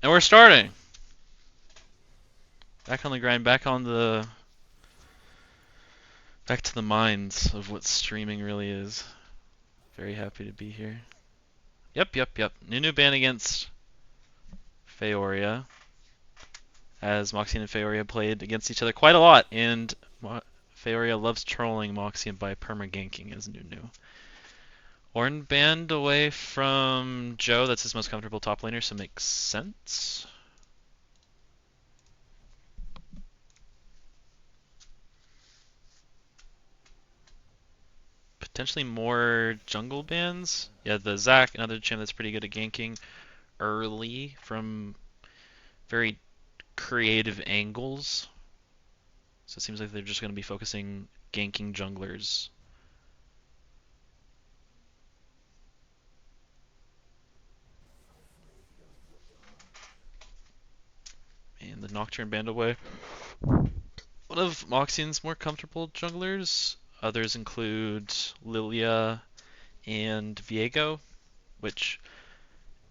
And we're starting. Back on the grind, back to the minds of what streaming really is. Very happy to be here. Yep. Nunu ban against Feoria, as Moxie and Feoria played against each other quite a lot, and Feoria loves trolling Moxie by perma-ganking as Nunu. Ornn banned away from Joe, that's his most comfortable top laner, so makes sense. Potentially more jungle bans. Yeah, the Zac, another champ that's pretty good at ganking early from very creative angles. So it seems like they're just going to be focusing ganking junglers. And the Nocturne banned away. One of Moxian's more comfortable junglers. Others include Lilia and Viego, which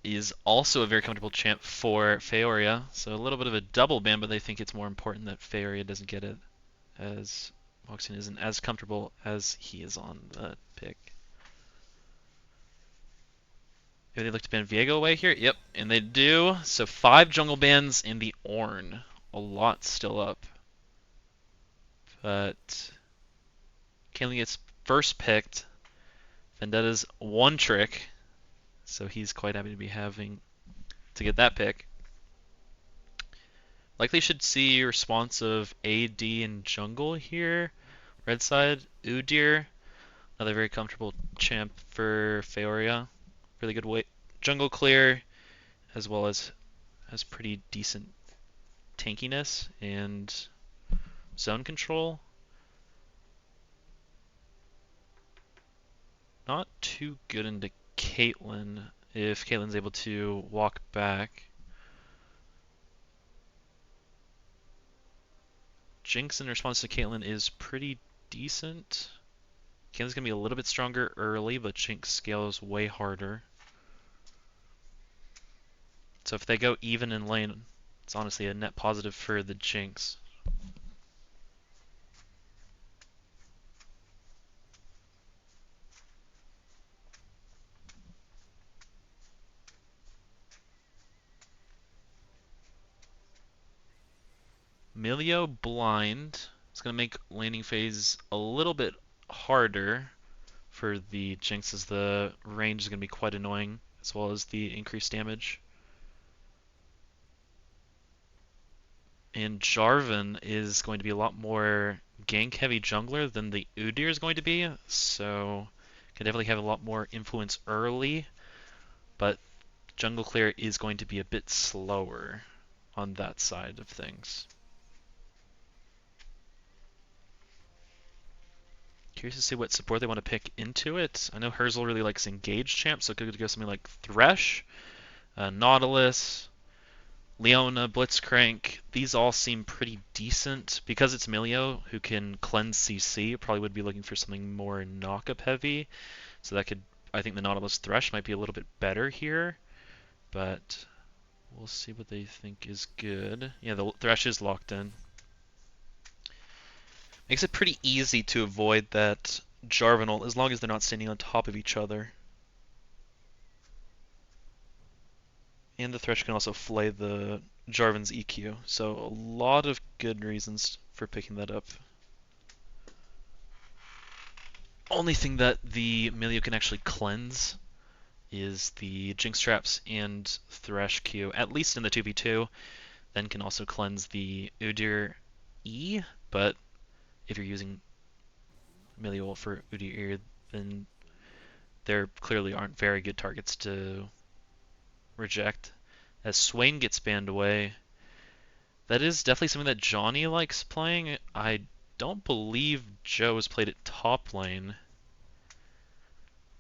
is also a very comfortable champ for Feoria. So a little bit of a double ban, but they think it's more important that Feoria doesn't get it, as Moxian isn't as comfortable as he is on the pick. Maybe they look to ban Viego away here. Yep, and they do. So 5 jungle bans in the Ornn. A lot still up. But Caitlyn gets first picked. Vendetta's one trick. So he's quite happy to be having to get that pick. Likely should see response of AD and jungle here. Red side, Udyr. Another very comfortable champ for Feoria. Really good jungle clear, as well as has pretty decent tankiness and zone control. Not too good into Caitlyn if Caitlyn's able to walk back. Jinx in response to Caitlyn is pretty decent. Caitlyn's going to be a little bit stronger early, but Jinx scales way harder. So if they go even in lane, it's honestly a net positive for the Jinx. Milio blind. It's going to make laning phase a little bit harder for the Jinx, as the range is going to be quite annoying, as well as the increased damage. And Jarvan is going to be a lot more gank-heavy jungler than the Udyr is going to be, so can definitely have a lot more influence early, but jungle clear is going to be a bit slower on that side of things. Curious to see what support they want to pick into it. I know Herzl really likes engaged champs, so it could go something like Thresh, Nautilus, Leona, Blitzcrank. These all seem pretty decent. Because it's Milio, who can cleanse CC, probably would be looking for something more knock-up heavy. So that could, I think the Nautilus Thresh might be a little bit better here. But we'll see what they think is good. Yeah, the Thresh is locked in. Makes it pretty easy to avoid that Jarvan ult as long as they're not standing on top of each other. And the Thresh can also flay the Jarvan's EQ, so a lot of good reasons for picking that up. Only thing that the Milio can actually cleanse is the Jinx traps and Thresh Q, at least in the 2v2. Then can also cleanse the Udyr E, but if you're using Milio for Udyr E, then there clearly aren't very good targets to reject. As Swain gets banned away, that is definitely something that Johnny likes playing. I don't believe Joe has played it top lane,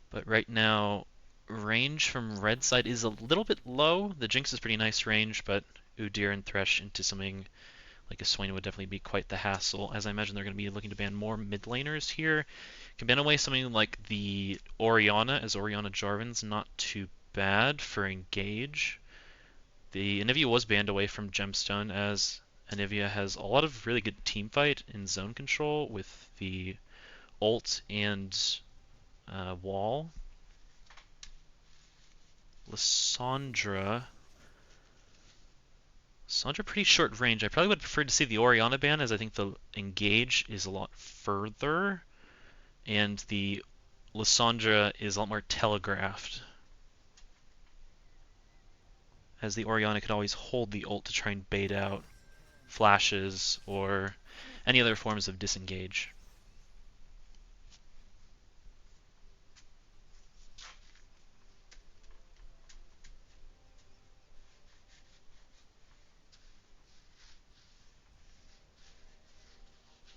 but right now range from red side is a little bit low. The Jinx is pretty nice range, but Udyr and Thresh into something like a Swain would definitely be quite the hassle, as I imagine they're going to be looking to ban more mid laners here. Can ban away something like the Orianna, as Orianna Jarvan's not too bad for engage. The Anivia was banned away from Gemstone as Anivia has a lot of really good teamfight and zone control with the ult and wall. Lissandra pretty short range. I probably would prefer to see the Orianna ban as I think the engage is a lot further and the Lissandra is a lot more telegraphed. As the Orianna could always hold the ult to try and bait out flashes or any other forms of disengage.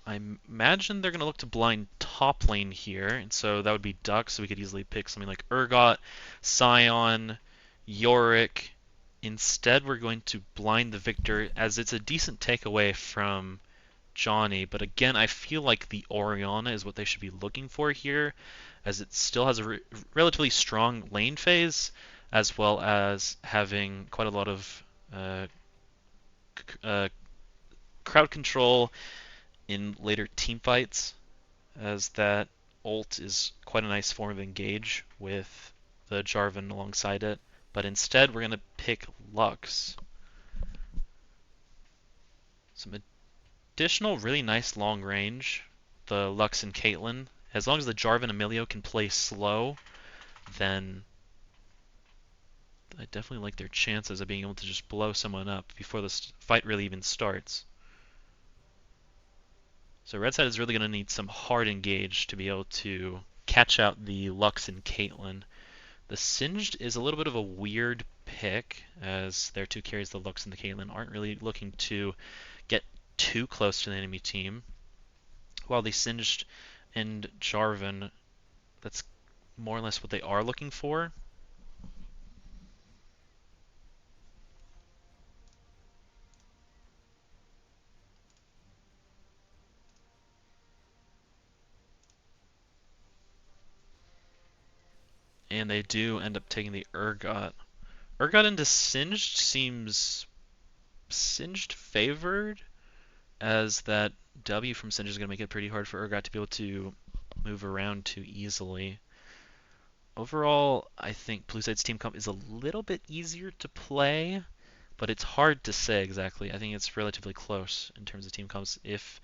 I imagine they're going to look to blind top lane here, and so that would be Duck, so we could easily pick something like Urgot, Scion, Yorick. Instead, we're going to blind the Victor, as it's a decent takeaway from Johnny, but again, I feel like the Orianna is what they should be looking for here, as it still has a relatively strong lane phase, as well as having quite a lot of uh, crowd control in later team fights, as that ult is quite a nice form of engage with the Jarvan alongside it. But instead, we're going to pick Lux. Some additional really nice long range, the Lux and Caitlyn. As long as the Jarvan Emilio can play slow, then I definitely like their chances of being able to just blow someone up before this fight really even starts. So red side is really going to need some hard engage to be able to catch out the Lux and Caitlyn. The Singed is a little bit of a weird pick, as their two carries, the Lux and the Caitlyn, aren't really looking to get too close to the enemy team. While the Singed and Jarvan, that's more or less what they are looking for. And they do end up taking the Urgot. Urgot into Singed seems Singed favored, as that W from Singed is going to make it pretty hard for Urgot to be able to move around too easily. Overall, I think Blue Side's team comp is a little bit easier to play, but it's hard to say exactly. I think it's relatively close in terms of team comps. If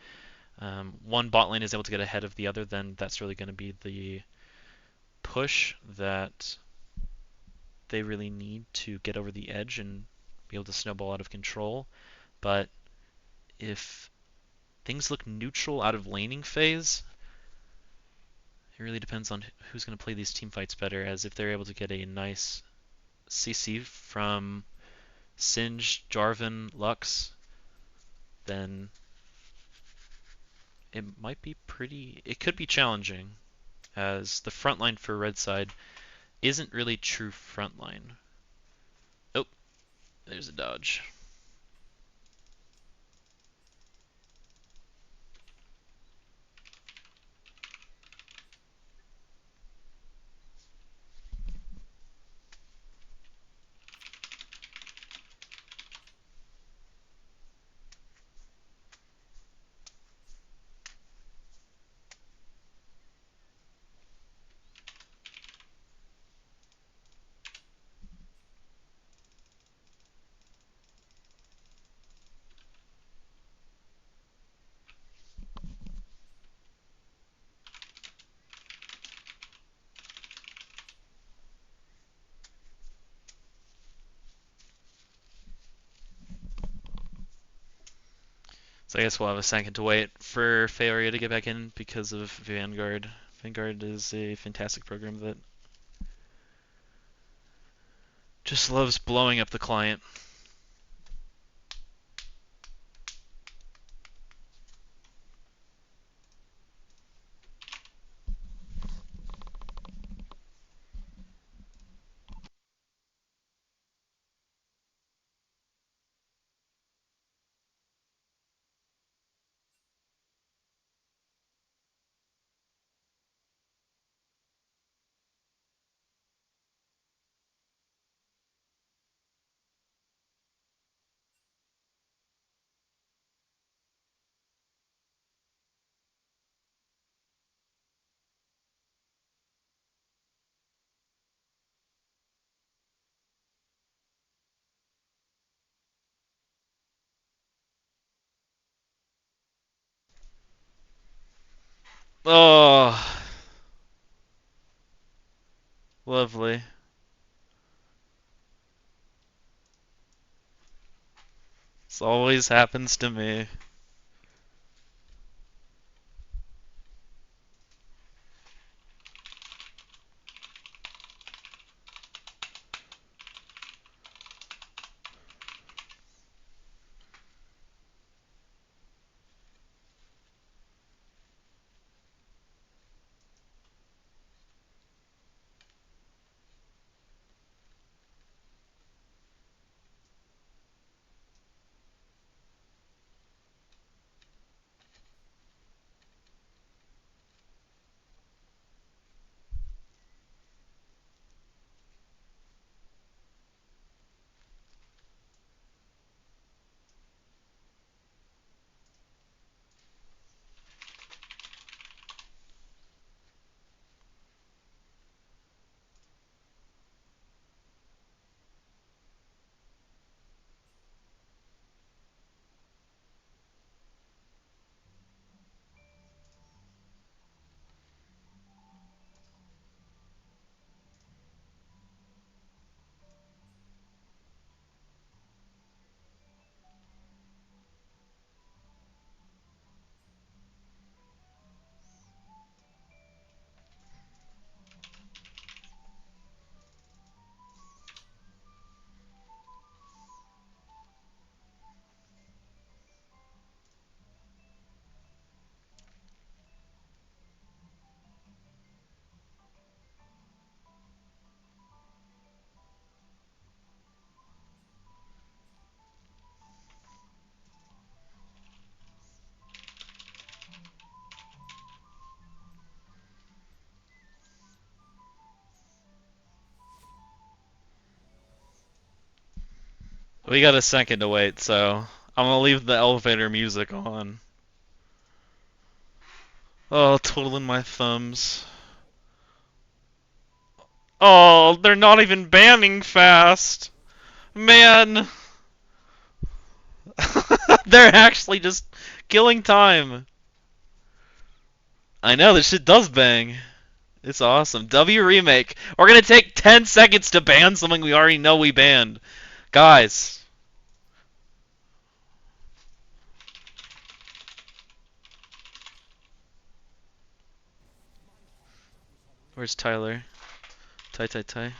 one bot lane is able to get ahead of the other, then that's really going to be the push that they really need to get over the edge and be able to snowball out of control. But if things look neutral out of laning phase, it really depends on who's going to play these team fights better, as if they're able to get a nice CC from Singed, Jarvan, Lux, then it might be it could be challenging, as the front line for red side isn't really true front line. Oh, there's a dodge. So I guess we'll have a second to wait for Faoria to get back in because of Vanguard. Vanguard is a fantastic program that just loves blowing up the client. Oh, lovely. This always happens to me. We got a second to wait, so I'm gonna leave the elevator music on. Oh, twiddling my thumbs. Oh, they're not even banning fast. Man. They're actually just killing time. I know, this shit does bang. It's awesome. W remake. We're gonna take 10 seconds to ban something we already know we banned. Guys. Where's Tyler? Ty, Ty, Ty.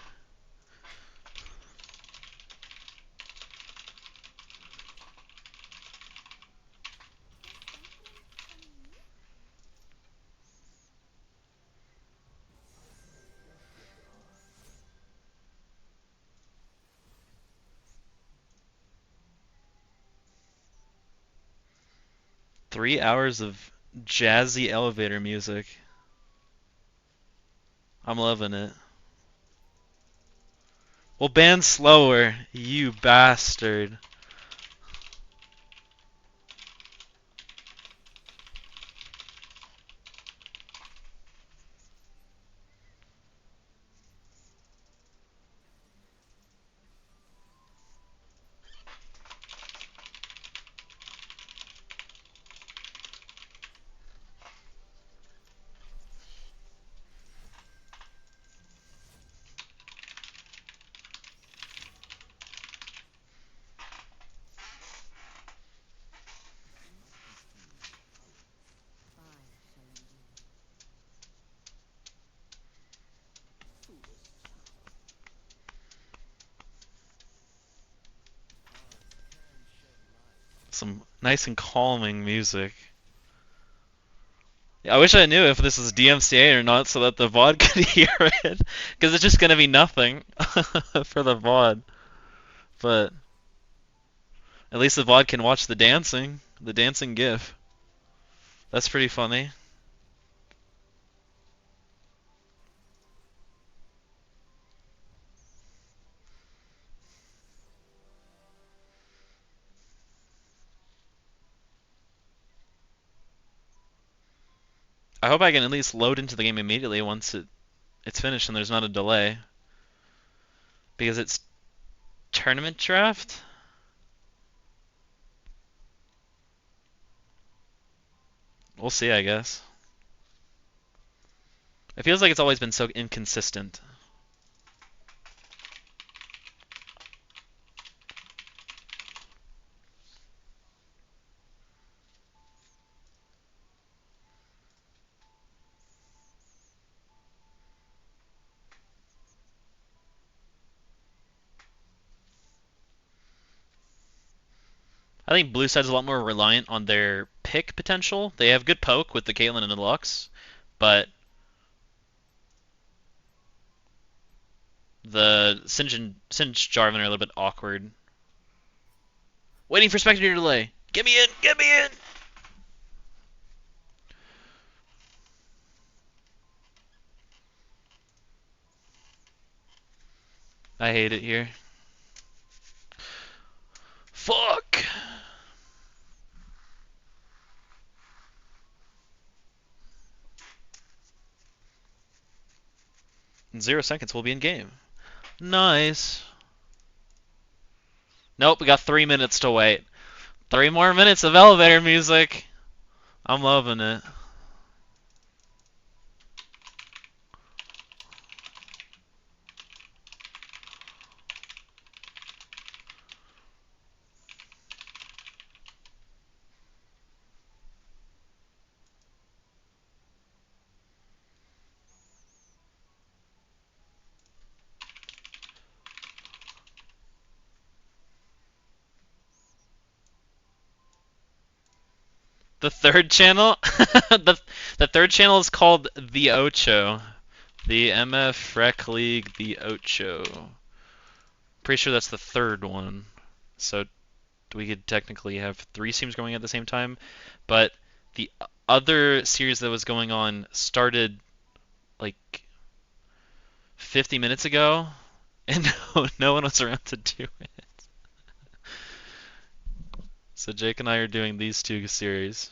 3 hours of jazzy elevator music. I'm loving it. Well, ban slower, you bastard. Some nice and calming music. Yeah, I wish I knew if this is DMCA or not so that the VOD could hear it. Because it's just going to be nothing for the VOD. But at least the VOD can watch the dancing GIF. That's pretty funny. I hope I can at least load into the game immediately once it's finished and there's not a delay. Because it's tournament draft? We'll see, I guess. It feels like it's always been so inconsistent. I think blue side's a lot more reliant on their pick potential. They have good poke with the Caitlyn and the Lux, but the Singe Jarvan are a little bit awkward. Waiting for spectator delay. Get me in! Get me in! I hate it here. Fuck! In 0 seconds, we'll be in game. Nice. Nope, we got 3 minutes to wait. 3 more minutes of elevator music. I'm loving it. The third channel? the third channel is called The Ocho. The MF Rec League The Ocho. Pretty sure that's the third one. So we could technically have 3 streams going at the same time. But the other series that was going on started like 50 minutes ago, and no one was around to do it. So Jake and I are doing these 2 series.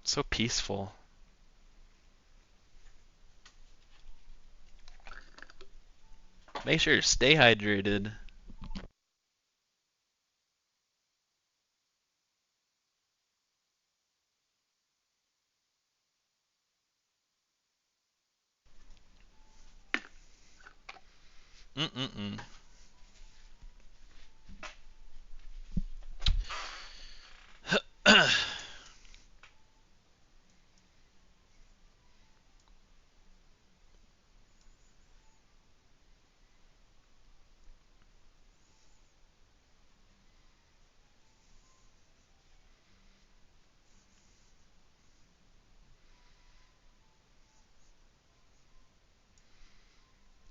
So peaceful. Make sure to stay hydrated. Mm-mm-mm.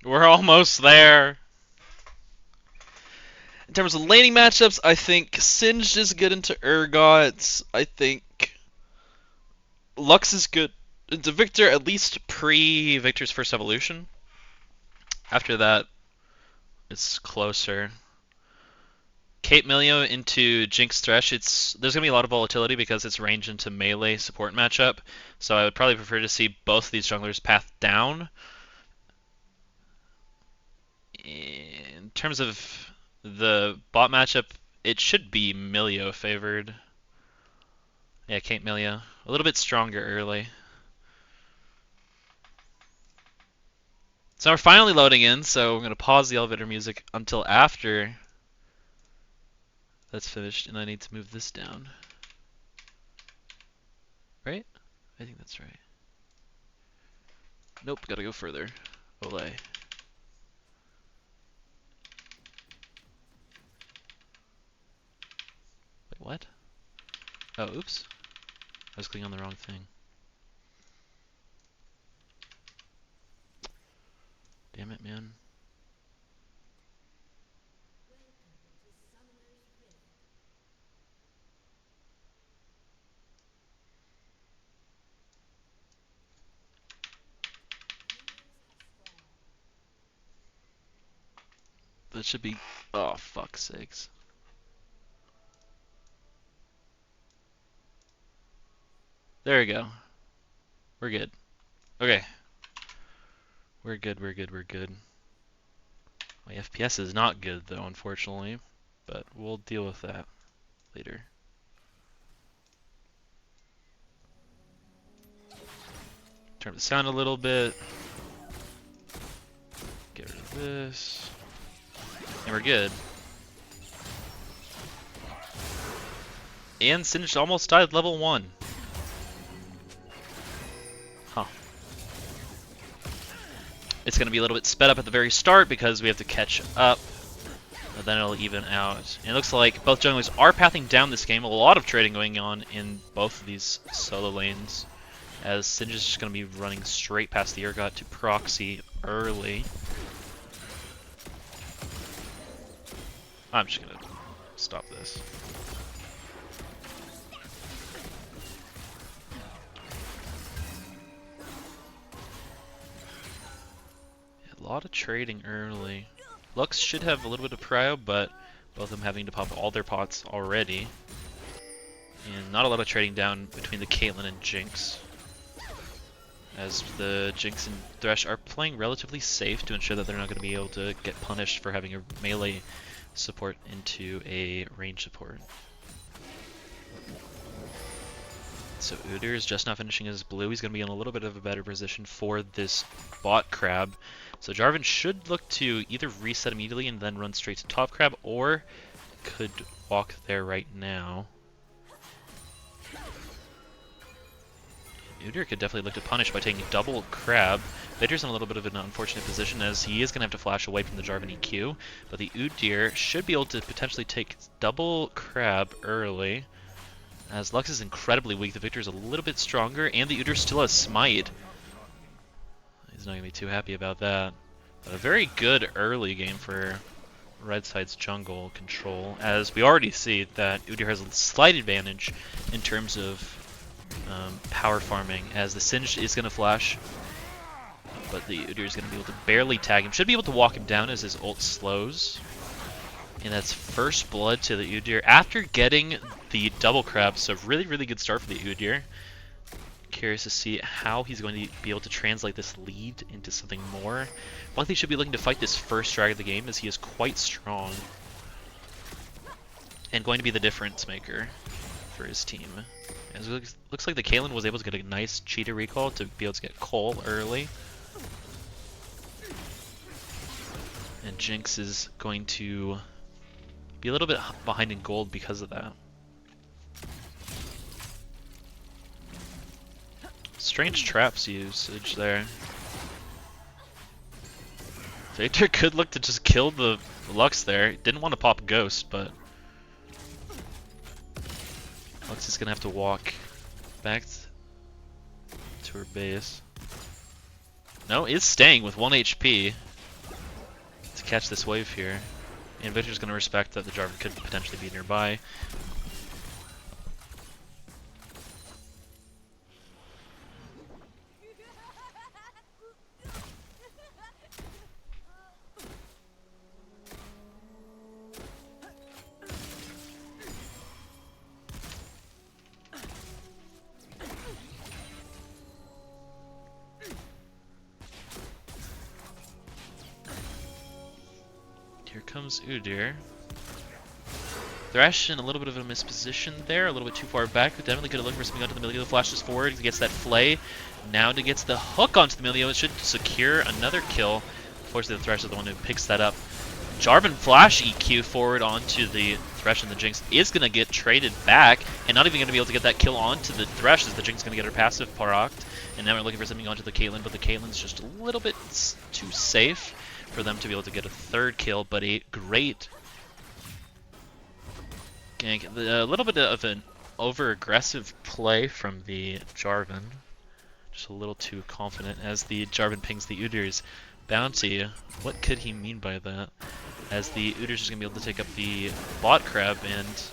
We're almost there. In terms of laning matchups, I think Singed is good into Urgot. I think Lux is good into Victor, at least pre-Victor's first evolution. After that, it's closer. Kate Milio into Jinx Thresh. There's gonna be a lot of volatility because it's range into melee support matchup. So I would probably prefer to see both of these junglers path down. In terms of the bot matchup, it should be Milio favored. Yeah, Kate Milio. A little bit stronger early. So we're finally loading in, so we're going to pause the elevator music until after that's finished, and I need to move this down. Right? I think that's right. Nope, gotta go further. Ole. Wait, what? Oh, oops. I was clicking on the wrong thing. Damn it, man. That should be... Oh, fuck's sakes. There we go. We're good. Okay. We're good, we're good, we're good. My FPS is not good though, unfortunately, but we'll deal with that later. Turn the sound a little bit. Get rid of this. And we're good. And Singed almost died level 1. Huh. It's going to be a little bit sped up at the very start because we have to catch up. But then it'll even out. And it looks like both junglers are pathing down this game. A lot of trading going on in both of these solo lanes. As Singed is just going to be running straight past the Urgot to proxy early. I'm just going to stop this. A lot of trading early. Lux should have a little bit of prio, but both of them having to pop all their pots already. And not a lot of trading down between the Caitlyn and Jinx. As the Jinx and Thresh are playing relatively safe to ensure that they're not going to be able to get punished for having a melee support into a range support. So Udyr is just now finishing his blue. He's going to be in a little bit of a better position for this bot crab. So Jarvan should look to either reset immediately and then run straight to top crab, or could walk there right now. Udyr could definitely look to punish by taking double crab. Vader's in a little bit of an unfortunate position as he is going to have to flash away from the Jarvan EQ, but the Udyr should be able to potentially take double crab early. As Lux is incredibly weak, the Victor is a little bit stronger, and the Udyr still has Smite. He's not going to be too happy about that. But a very good early game for Red Side's jungle control, as we already see that Udyr has a slight advantage in terms of power farming, as the Singed is going to flash, but the Udyr is going to be able to barely tag him. Should be able to walk him down as his ult slows. And that's first blood to the Udyr after getting the double crab, so really, really good start for the Udyr. Curious to see how he's going to be able to translate this lead into something more. Luckily, he should be looking to fight this first drag of the game, as he is quite strong. And going to be the difference maker for his team. As it looks like the Caitlyn was able to get a nice cheetah recall to be able to get Cole early. And Jinx is going to be a little bit behind in gold because of that. Strange traps usage there. Victor could look to just kill the Lux there. Didn't want to pop Ghost, but Lux is going to have to walk back to her base. No, is staying with 1 HP to catch this wave here. And Victor's going to respect that the Jarvan could potentially be nearby. Here comes Udyr. Thresh in a little bit of a misposition there, a little bit too far back. Definitely could have looked for something onto the Milio. Flashes forward, he gets that flay. Now to gets the hook onto the Milio. It should secure another kill. Unfortunately, the Thresh is the one who picks that up. Jarvan flash EQ forward onto the Thresh, and the Jinx is going to get traded back, and not even going to be able to get that kill onto the Thresh, as the Jinx is going to get her passive procced. And now we're looking for something onto the Caitlyn, but the Caitlyn's just a little bit too safe for them to be able to get a third kill, but a great gank. A little bit of an over-aggressive play from the Jarvan. Just a little too confident as the Jarvan pings the Udyr's bounty. What could he mean by that? As the Udyr's just going to be able to take up the bot crab and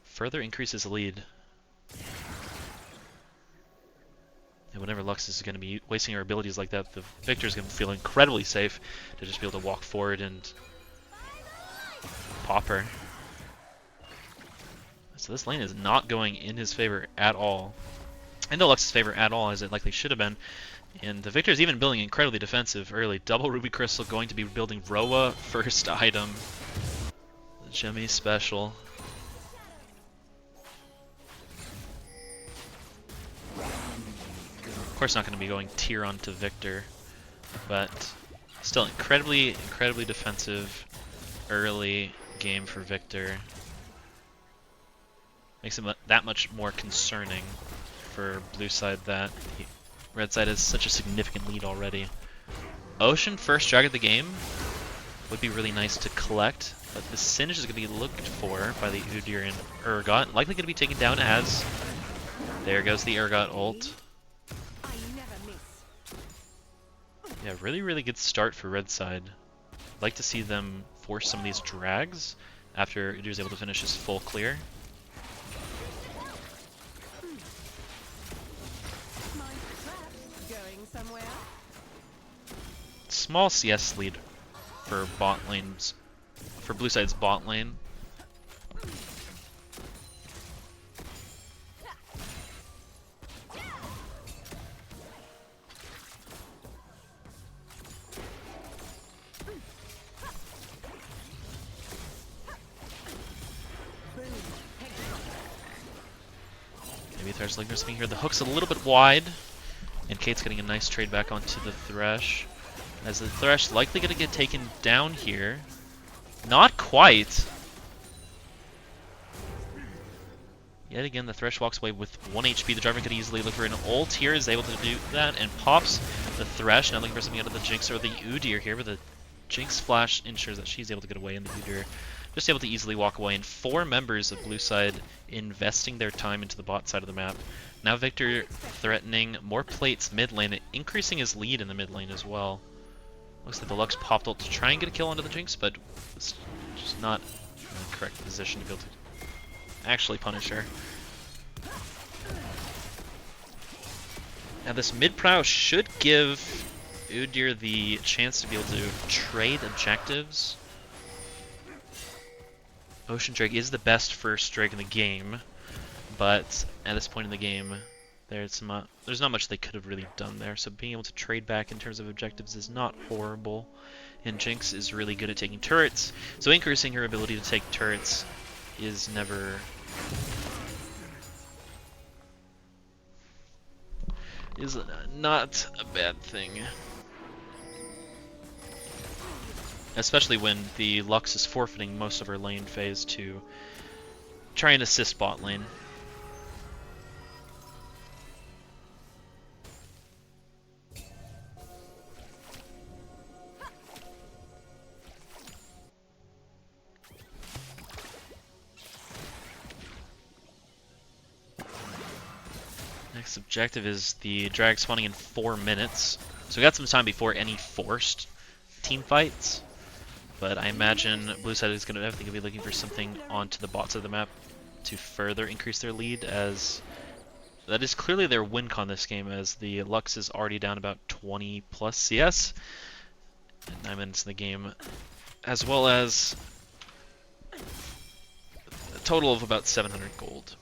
further increase his lead. And whenever Lux is going to be wasting her abilities like that, the Victor is going to feel incredibly safe to just be able to walk forward and pop her. So this lane is not going in his favor at all. In the Lux's favor at all, as it likely should have been. And the Victor is even building incredibly defensive early. Double Ruby Crystal going to be building Roa first item. The Jimmy special. Of course not going to be going tier onto Victor, but still incredibly defensive early game for Victor. Makes him that much more concerning for blue side that red side has such a significant lead already. Ocean first drag of the game would be really nice to collect, but the Singe is going to be looked for by the Udyr and Urgot. Likely going to be taken down as... There goes the Urgot ult. Yeah, really good start for red side. I'd like to see them force some of these drags after Udyr is able to finish his full clear. Small CS lead for bot lanes, for blue side's bot lane. Maybe Thresh lingers me here. The hook's a little bit wide, and Kate's getting a nice trade back onto the Thresh. As the Thresh likely going to get taken down here. Not quite. Yet again, the Thresh walks away with 1 HP. The Jarvan could easily look for an ult here, is able to do that, and pops the Thresh. Now looking for something out of the Jinx or the Udyr here, but the Jinx flash ensures that she's able to get away, and the Udyr just able to easily walk away. And 4 members of blue side investing their time into the bot side of the map. Now Victor threatening more plates mid lane, increasing his lead in the mid lane as well. Looks like the Lux popped ult to try and get a kill onto the Jinx, but it's just not in the correct position to be able to actually punish her. Now this mid prow should give Udyr the chance to be able to trade objectives. Ocean Drake is the best first Drake in the game, but at this point in the game, there's not much they could have really done there. So being able to trade back in terms of objectives is not horrible. And Jinx is really good at taking turrets, so increasing her ability to take turrets is never not a bad thing. Especially when the Lux is forfeiting most of her lane phase to try and assist bot lane. Next objective is the drag spawning in 4 minutes. So we got some time before any forced team fights. But I imagine blue side is going to be looking for something onto the bot side of the map to further increase their lead, as that is clearly their win con this game, as the Lux is already down about 20 plus CS at 9 minutes in the game, as well as a total of about 700 gold.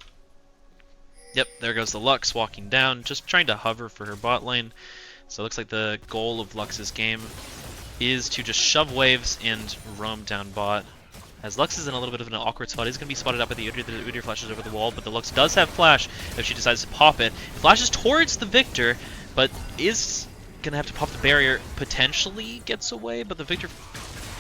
Yep, there goes the Lux walking down, just trying to hover for her bot lane. So it looks like the goal of Lux's game is to just shove waves and roam down bot. As Lux is in a little bit of an awkward spot, he's going to be spotted up by the Udyr. The Udyr flashes over the wall, but the Lux does have flash if she decides to pop it. Flashes towards the Victor, but is going to have to pop the barrier. Potentially gets away, but the Victor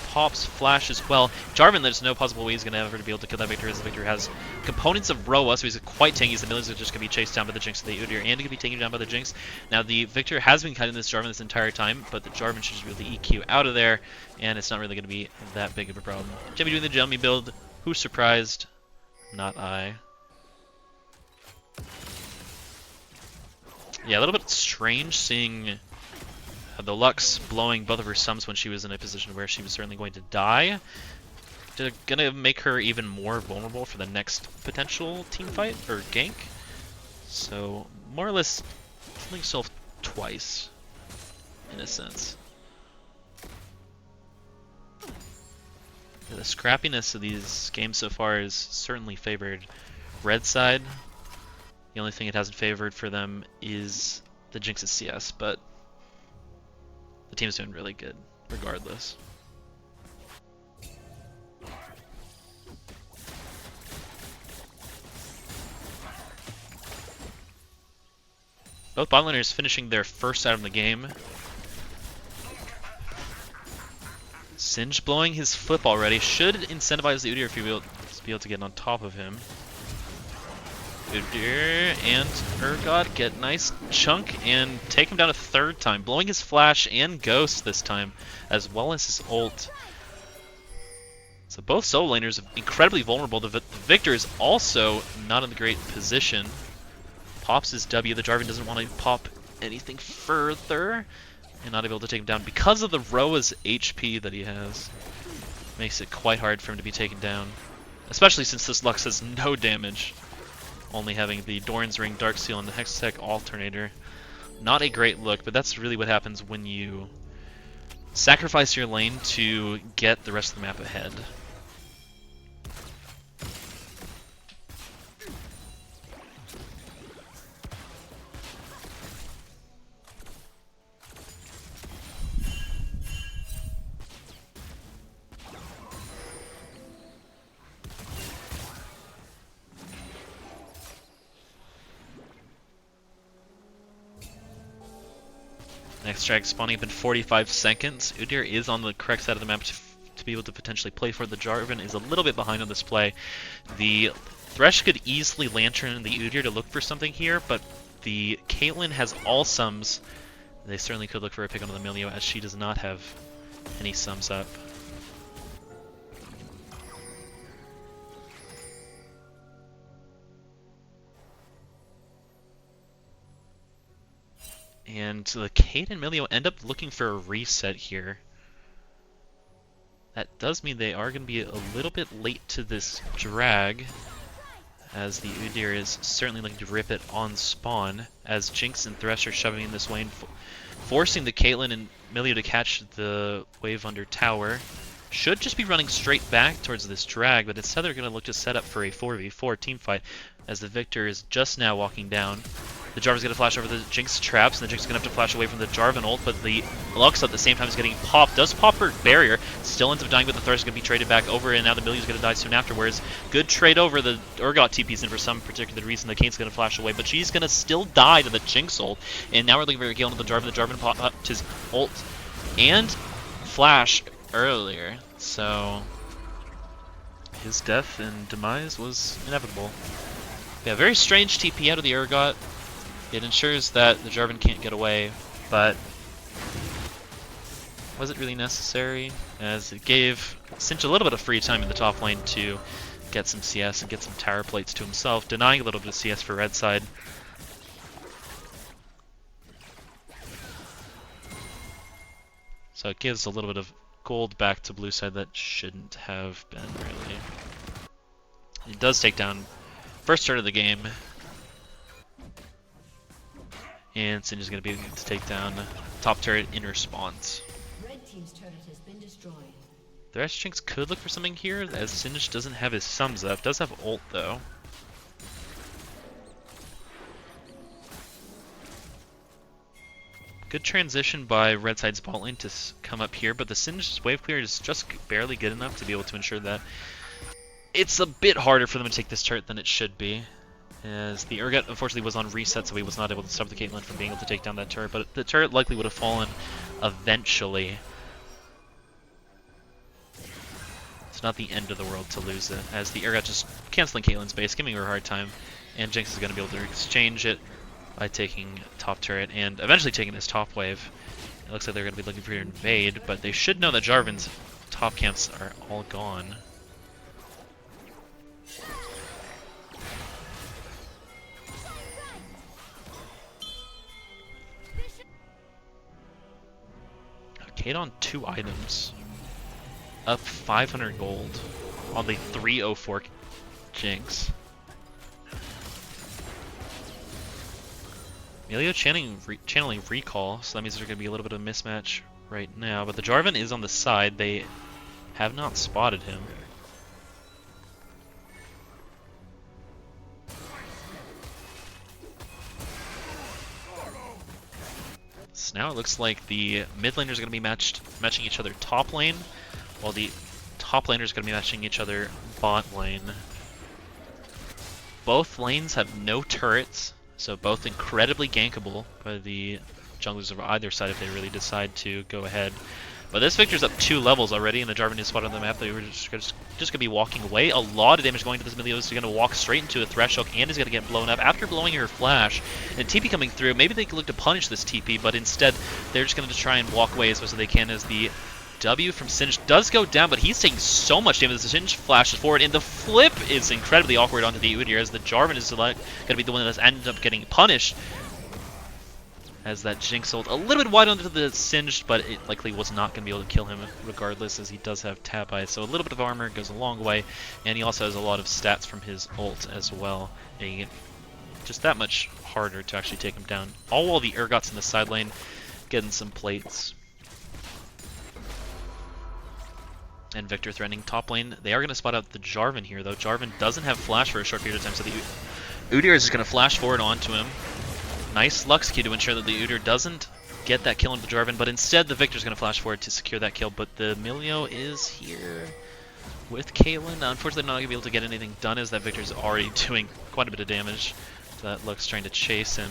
pops flash as well. Jarvan, there's no possible way he's going to ever be able to kill that Victor, as the Victor has components of Roa, so he's quite tanky. The millions are just going to be chased down by the Jinx of the Udyr, and going to be taken down by the Jinx. Now the Victor has been cutting this Jarvan this entire time, but the Jarvan should just be able to EQ out of there, and it's not really going to be that big of a problem. Jimmy doing the Jummy build. Who's surprised? Not I. Yeah, a little bit strange seeing the Lux blowing both of her sums when she was in a position where she was certainly going to die. They're gonna make her even more vulnerable for the next potential team fight or gank. So more or less killing herself twice, in a sense. The scrappiness of these games so far is certainly favored red side, the only thing it hasn't favored for them is the Jinx's CS, but the team's doing really good regardless. Both bot laners finishing their first out of the game. Singe blowing his flip already should incentivize the Udyr if you will be able to get on top of him. Udyr and Urgot get nice chunk and take him down a third time, blowing his flash and ghost this time, as well as his ult. So both solo laners are incredibly vulnerable. The Victor is also not in the great position. Pops his W. The Jarvan doesn't want to pop anything further, and not able to take him down because of the Roa's HP that he has. Makes it quite hard for him to be taken down, especially since this Lux has no damage, only having the Doran's Ring, Darksteel, and the Hextech Alternator. Not a great look, but that's really what happens when you sacrifice your lane to get the rest of the map ahead. Next drag spawning up in 45 seconds. Udyr is on the correct side of the map to be able to potentially play for. The Jarvan is a little bit behind on this play. The Thresh could easily Lantern the Udyr to look for something here, but the Caitlyn has all sums. They certainly could look for a pick on the Milio, as she does not have any sums up. And the Cade and Milio end up looking for a reset here. That does mean they are going to be a little bit late to this drag, as the Udyr is certainly looking to rip it on spawn, as Jinx and Thresh are shoving in this lane, forcing the Caitlyn and Milio to catch the wave under tower. Should just be running straight back towards this drag, but instead they're going to look to set up for a 4v4 teamfight, as the Victor is just now walking down. The Jarvan's going to flash over the Jinx traps, and the Jinx is going to have to flash away from the Jarvan ult, but the Lux at the same time is getting popped. Does pop her barrier, still ends up dying, but the Thresh is going to be traded back over, and now the Milio's going to die soon afterwards. Good trade over. The Urgot TP's in for some particular reason. The Kane's going to flash away, but she's going to still die to the Jinx ult, and now we're looking for a kill into the Jarvan. The Jarvan popped his ult and flash earlier, so his death and demise was inevitable. Yeah, very strange TP out of the Urgot. It ensures that the Jarvan can't get away, but was it really necessary? As it gave Sinch a little bit of free time in the top lane to get some CS and get some tower plates to himself, denying a little bit of CS for red side. So it gives a little bit of gold back to blue side that shouldn't have been, really. It does take down first turret of the game, and Singe is going to be able to take down top turret in response. Red team's turret has been destroyed. The rest Jinx could look for something here, as Singe doesn't have his sums up. Does have ult, though. Good transition by red side's bot lane to come up here, but the Singe's wave clear is just barely good enough to be able to ensure that it's a bit harder for them to take this turret than it should be, as the Urgot unfortunately was on reset, so he was not able to stop the Caitlyn from being able to take down that turret, but the turret likely would have fallen eventually. It's not the end of the world to lose it, as the Urgot just canceling Caitlyn's base, giving her a hard time, and Jinx is going to be able to exchange it by taking top turret and eventually taking this top wave. It looks like they're going to be looking for an invade, but they should know that Jarvan's top camps are all gone. Kate on 2 items, up 500 gold on the 304 Jinx. Milio channeling recall, so that means there's going to be a little bit of a mismatch right now, but the Jarvan is on the side. They have not spotted him. now it looks like the mid laners are going to be matching each other top lane, while the top laners are going to be matching each other bot lane. Both lanes have no turrets, so both incredibly gankable by the junglers of either side if they really decide to go ahead. But this Victor's up 2 levels already, and the Jarvan is spotted on the map. They were just going to be walking away. A lot of damage going to this Milio. Is going to walk straight into a Thresh Hook, and is going to get blown up after blowing her flash. And TP coming through. Maybe they could look to punish this TP, but instead they're just going to try and walk away as much as they can as the W from Singed does go down, but he's taking so much damage. The Singed flashes forward, and the flip is incredibly awkward onto the Udyr as the Jarvan is going to be the one that's ended up getting punished. As that Jinx ult a little bit wide onto the Singed, but it likely was not going to be able to kill him regardless, as he does have Tap Eye. So a little bit of armor goes a long way, and he also has a lot of stats from his ult as well, making it just that much harder to actually take him down. All while the Urgot's in the side lane getting some plates. And Victor threatening top lane. They are going to spot out the Jarvan here, though. Jarvan doesn't have flash for a short period of time, so the Udyr is just going to flash forward onto him. Nice Lux Q to ensure that the Udyr doesn't get that kill on the Jarvan, but instead the Victor's going to flash forward to secure that kill. But the Milio is here with Caitlyn. Unfortunately, not going to be able to get anything done as that Victor's already doing quite a bit of damage. So that Lux trying to chase him.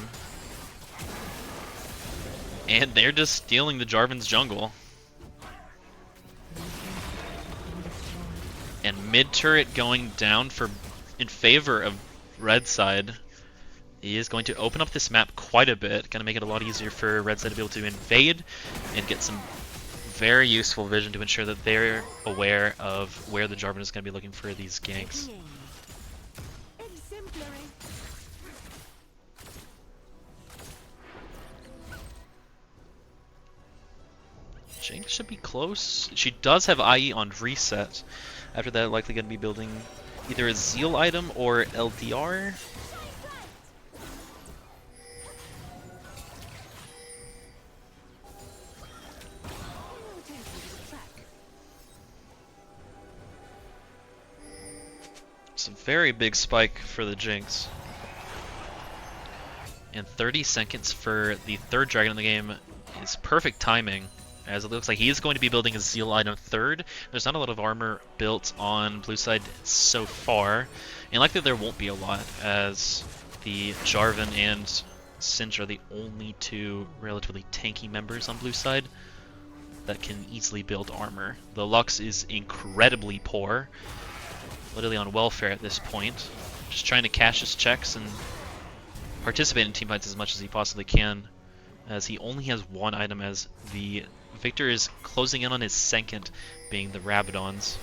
And they're just stealing the Jarvan's jungle. And mid turret going down in favor of red side. He is going to open up this map quite a bit, going to make it a lot easier for red side to be able to invade and get some very useful vision to ensure that they're aware of where the Jarvan is going to be looking for these ganks. Jinx should be close. She does have IE on reset. After that, likely going to be building either a Zeal item or LDR. It's a very big spike for the Jinx. And 30 seconds for the third dragon in the game is perfect timing, as it looks like he is going to be building a Zeal item third. There's not a lot of armor built on blue side so far, and likely there won't be a lot, as the Jarvan and Singed are the only two relatively tanky members on blue side that can easily build armor. The Lux is incredibly poor, literally on welfare at this point, just trying to cash his checks and participate in team fights as much as he possibly can, as he only has one item, as the Victor is closing in on his second, being the Rabadons.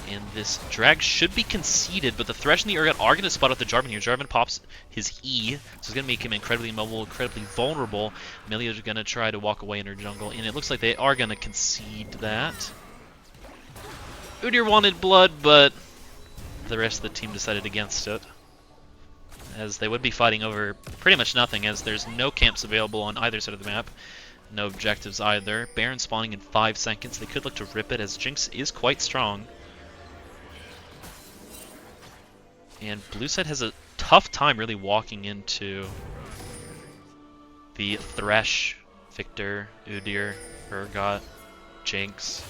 And this drag should be conceded, but the Thresh and the Urgot are going to spot out the Jarvan here. Jarvan pops his E, so it's going to make him incredibly mobile, incredibly vulnerable. Milio's going to try to walk away in her jungle, and it looks like they are going to concede that. Udyr wanted blood, but the rest of the team decided against it, as they would be fighting over pretty much nothing, as there's no camps available on either side of the map, no objectives either. Baron spawning in 5 seconds. They could look to rip it, as Jinx is quite strong. And blue side has a tough time really walking into the Thresh, Victor, Udyr, Urgot, Jinx.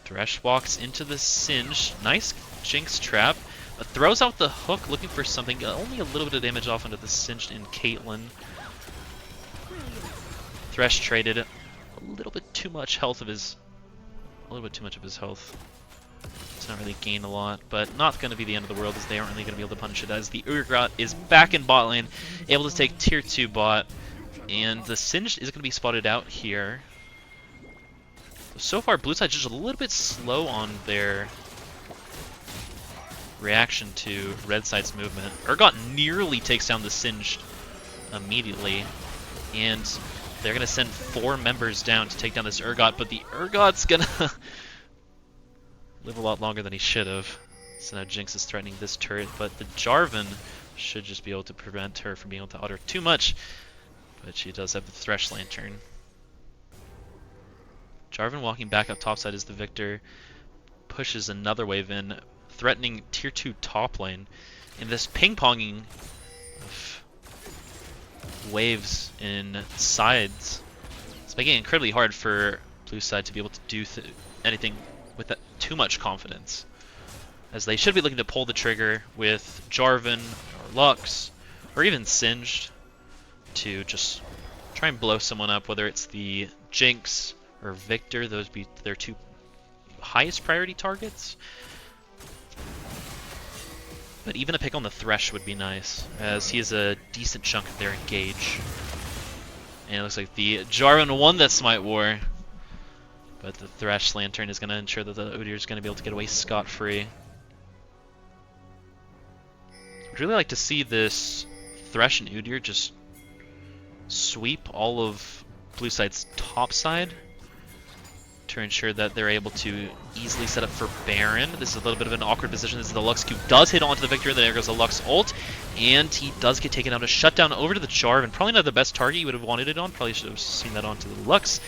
Thresh walks into the Singe. Nice Jinx trap. Throws out the hook, looking for something. Only a little bit of damage off into the Singed and Caitlyn. Thresh traded a little bit too much health of his. Health. It's not really gained a lot, but not going to be the end of the world, as they aren't really going to be able to punish it. As the Urgot is back in bot lane, able to take tier 2 bot, and the Singed is going to be spotted out here. So far, blue side's just a little bit slow on their reaction to red side's movement. Urgot nearly takes down the Singed immediately, and they're going to send 4 members down to take down this Urgot, but the Urgot's going to live a lot longer than he should have. So now Jinx is threatening this turret, but the Jarvan should just be able to prevent her from being able to utter too much, but she does have the Thresh Lantern. Jarvan walking back up topside as the Victor pushes another wave in, threatening tier 2 top lane. And this ping-ponging of waves in sides, it's making it incredibly hard for blue side to be able to do anything with that, too much confidence. As they should be looking to pull the trigger with Jarvan or Lux, or even Singed, to just try and blow someone up, whether it's the Jinx or Victor. Those be their two highest priority targets. But even a pick on the Thresh would be nice, as he is a decent chunk of their engage. And it looks like the Jarvan won that Smite War, but the Thresh Lantern is going to ensure that the Udyr is going to be able to get away scot-free. I'd really like to see this Thresh and Udyr just sweep all of blue side's top side to ensure that they're able to easily set up for Baron. This is a little bit of an awkward position. This is the Lux Q does hit onto the Victor, then there goes the Lux ult, and he does get taken out. A shutdown over to the Jarvan. Probably not the best target you would have wanted it on. Probably should have seen that onto the Lux,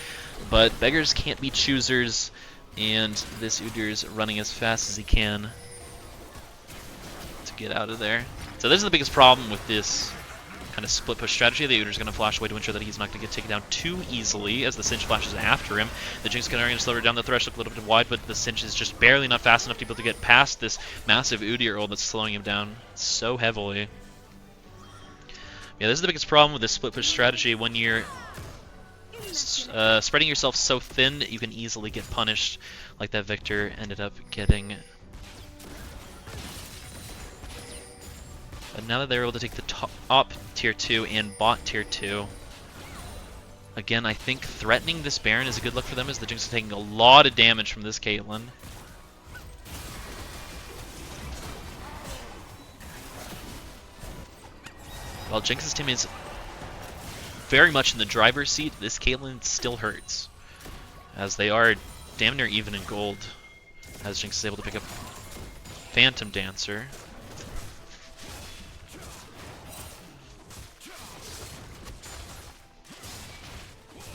but beggars can't be choosers, and this Udyr's running as fast as he can to get out of there. So this is the biggest problem with this kind of split push strategy. The Udyr's going to flash away to ensure that he's not going to get taken down too easily as the Singe flashes after him. The Jinx is going to slow her down the Thresh, look a little bit wide, but the Singe is just barely not fast enough to be able to get past this massive Udyr ult that's slowing him down so heavily. Yeah, this is the biggest problem with this split push strategy. When you're spreading yourself so thin, you can easily get punished, like that Victor ended up getting. But now that they're able to take the top tier 2 and bot tier 2, again, I think threatening this Baron is a good look for them, as the Jinx is taking a lot of damage from this Caitlyn. While Jinx's team is very much in the driver's seat, this Caitlyn still hurts, as they are damn near even in gold, as Jinx is able to pick up Phantom Dancer.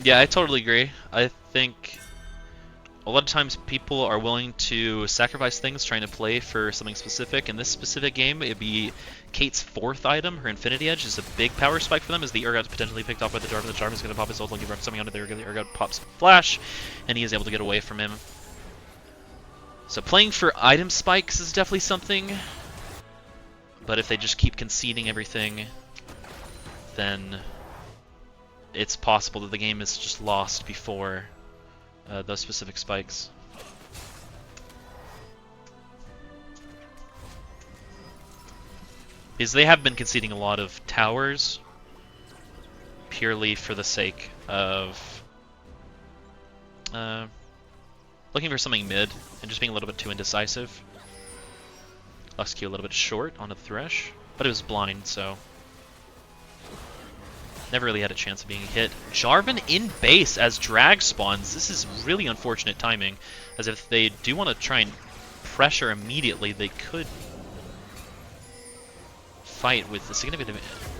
Yeah, I totally agree. I think a lot of times people are willing to sacrifice things trying to play for something specific. In this specific game, it'd be Kate's 4th item, her Infinity Edge, is a big power spike for them, as the Urgot potentially picked off by the Jarvan. The Jarvan's going to pop his ult, looking for something onto the Urgot. The Urgot pops Flash, and he is able to get away from him. So playing for item spikes is definitely something, but if they just keep conceding everything, then it's possible that the game is just lost before those specific spikes. Because they have been conceding a lot of towers purely for the sake of looking for something mid and just being a little bit too indecisive. Lux Q a little bit short on the Thresh, but it was blind, so never really had a chance of being hit. Jarvan in base as drag spawns. This is really unfortunate timing, as if they do want to try and pressure immediately, they could fight with a significant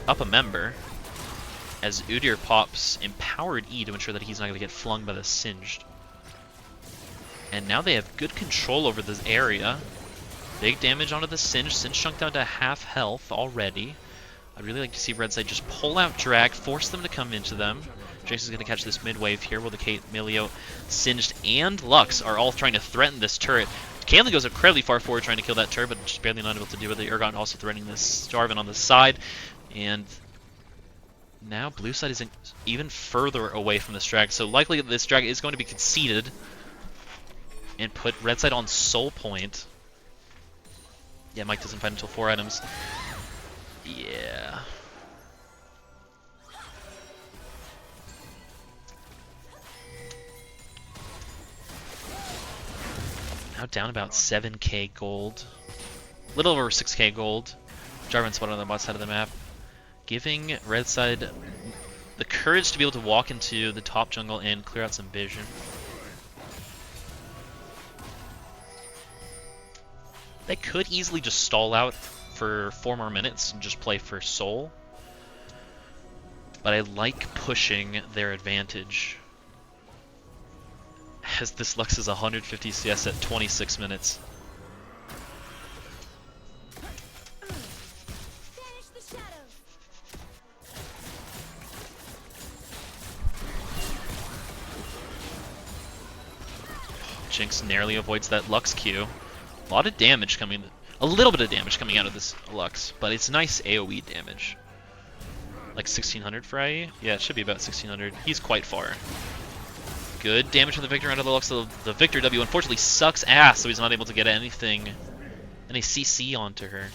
up a member, as Udyr pops Empowered E to ensure that he's not going to get flung by the Singed. And now they have good control over this area. Big damage onto the Singe. Singe shrunk down to half health already. I'd really like to see Red Side just pull out drag, force them to come into them. Jace is going to catch this mid wave here, while the Kate, Milio, Singed, and Lux are all trying to threaten this turret. Caitlyn goes incredibly far forward trying to kill that turret, but just barely not able to do it. The Urgot also threatening this Jarvan on the side. And now blue side is even further away from this drag, so likely this drag is going to be conceded and put Red Side on soul point. Yeah, Mike doesn't fight until 4 items. Yeah. Now down about 7k gold. Little over 6k gold. Jarvan spotted on the bot side of the map, giving Red Side the courage to be able to walk into the top jungle and clear out some vision. They could easily just stall out for 4 more minutes and just play for soul, but I like pushing their advantage, as this Lux is 150 CS at 26 minutes. Jinx narrowly avoids that Lux Q. A lot of damage coming, a little bit of damage coming out of this Lux, but it's nice AoE damage. Like 1600 for IE? Yeah, it should be about 1600. He's quite far. Good damage from the Victor out of the Lux. So the Victor W unfortunately sucks ass, so he's not able to get any CC onto her.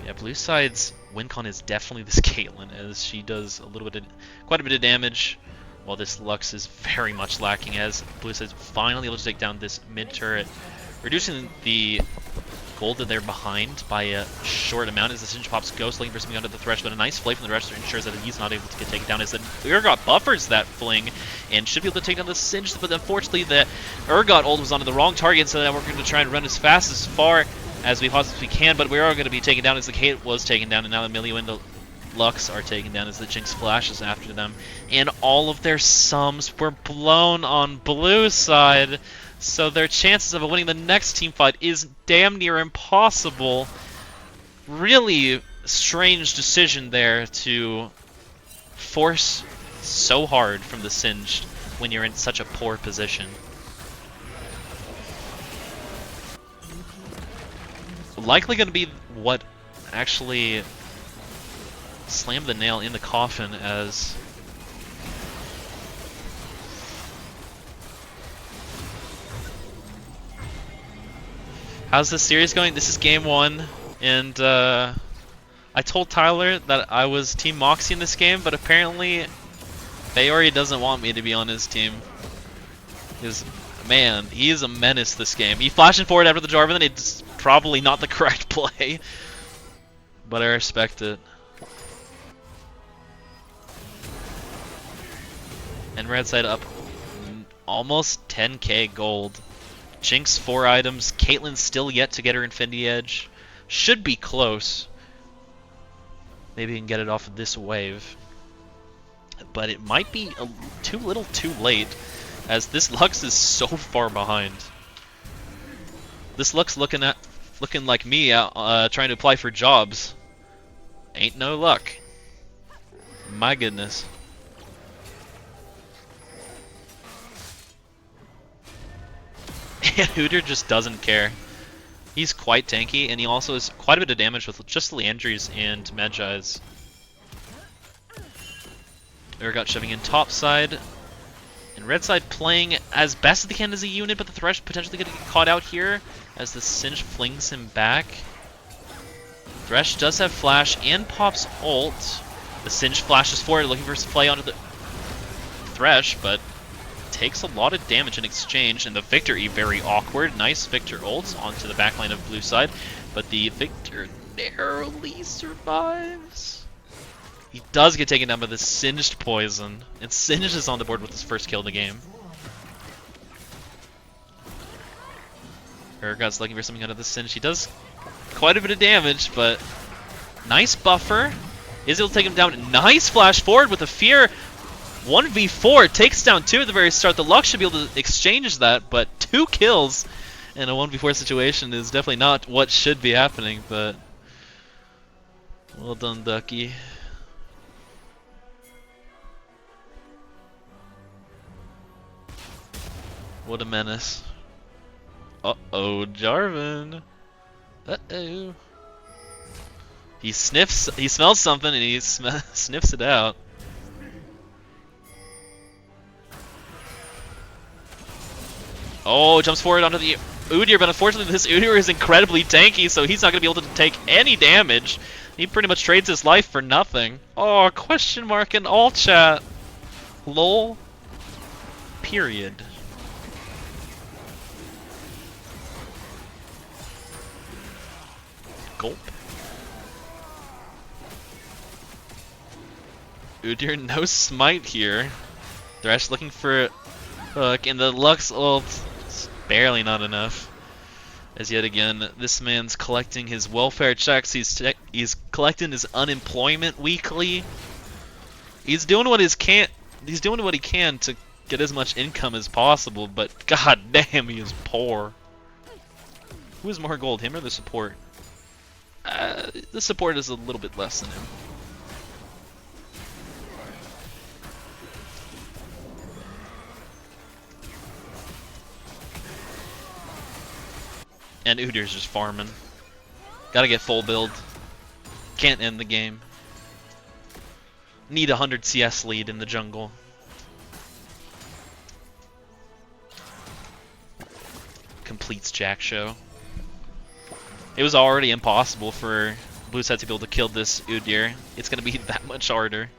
Yeah, blue side's win con is definitely this Caitlyn, as she does quite a bit of damage, while this Lux is very much lacking, as blue side's finally able to take down this mid turret, reducing the gold that they're behind by a short amount as the Singe pops Ghost, looking for something under the Thresh, but a nice flay from the Thresh ensures that he's not able to get taken down, as the Urgot buffers that fling and should be able to take down the Singe, but unfortunately the Urgot ult was onto the wrong target, so now we're going to try and run as fast as far as we possibly can, but we are going to be taken down as the Kate was taken down, and now the Millie and the Lux are taken down as the Jinx flashes after them, and all of their sums were blown on blue side. So their chances of winning the next team fight is damn near impossible. Really strange decision there to force so hard from the Singed when you're in such a poor position. Likely going to be what actually slammed the nail in the coffin, as how's this series going? This is game 1, and I told Tyler that I was Team Moxie in this game, but apparently Bayori doesn't want me to be on his team. Because, man, he is a menace this game. He flashing forward after the Jarvan, it's probably not the correct play, but I respect it. And red side up almost 10k gold. Jinx 4 items. Caitlyn still yet to get her Infinity Edge. Should be close. Maybe he can get it off of this wave. But it might be too little too late, as this Lux is so far behind. This Lux looking like me trying to apply for jobs. Ain't no luck. My goodness. And Hooter just doesn't care. He's quite tanky, and he also has quite a bit of damage with just Leandries and Magi's. Urgot shoving in top side, and red side playing as best as they can as a unit, but the Thresh potentially going to get caught out here as the Singe flings him back. Thresh does have flash and pops ult. The Singe flashes forward looking for some play onto the Thresh, but takes a lot of damage in exchange, and the Victor very awkward. Nice Victor ult onto the backline of blue side, but the Victor narrowly survives. He does get taken down by the Singed poison, and Singed is on the board with his first kill of the game. Urgot's looking for something out of the Singed. He does quite a bit of damage, but nice buffer. Is able to take him down. Nice flash forward with the Fear. 1v4 takes down 2 at the very start. The Lux should be able to exchange that, but 2 kills in a 1v4 situation is definitely not what should be happening, but well done, Ducky. What a menace. Uh-oh, Jarvan. Uh-oh. He smells something and he sniffs it out. Oh, jumps forward onto the Udyr, but unfortunately this Udyr is incredibly tanky, so he's not going to be able to take any damage. He pretty much trades his life for nothing. Oh, question mark in all chat. Lol. Period. Gulp. Udyr, no smite here. Thresh looking for hook, and the Lux ult is barely not enough. As yet again, this man's collecting his welfare checks. He's collecting his unemployment weekly. He's doing what he can to get as much income as possible, but god damn, he is poor. Who has more gold, him or the support? The support is a little bit less than him. And Udyr's just farming. Gotta get full build. Can't end the game. Need a 100 CS lead in the jungle. Completes Jack Show. It was already impossible for blue side to be able to kill this Udyr. It's gonna be that much harder.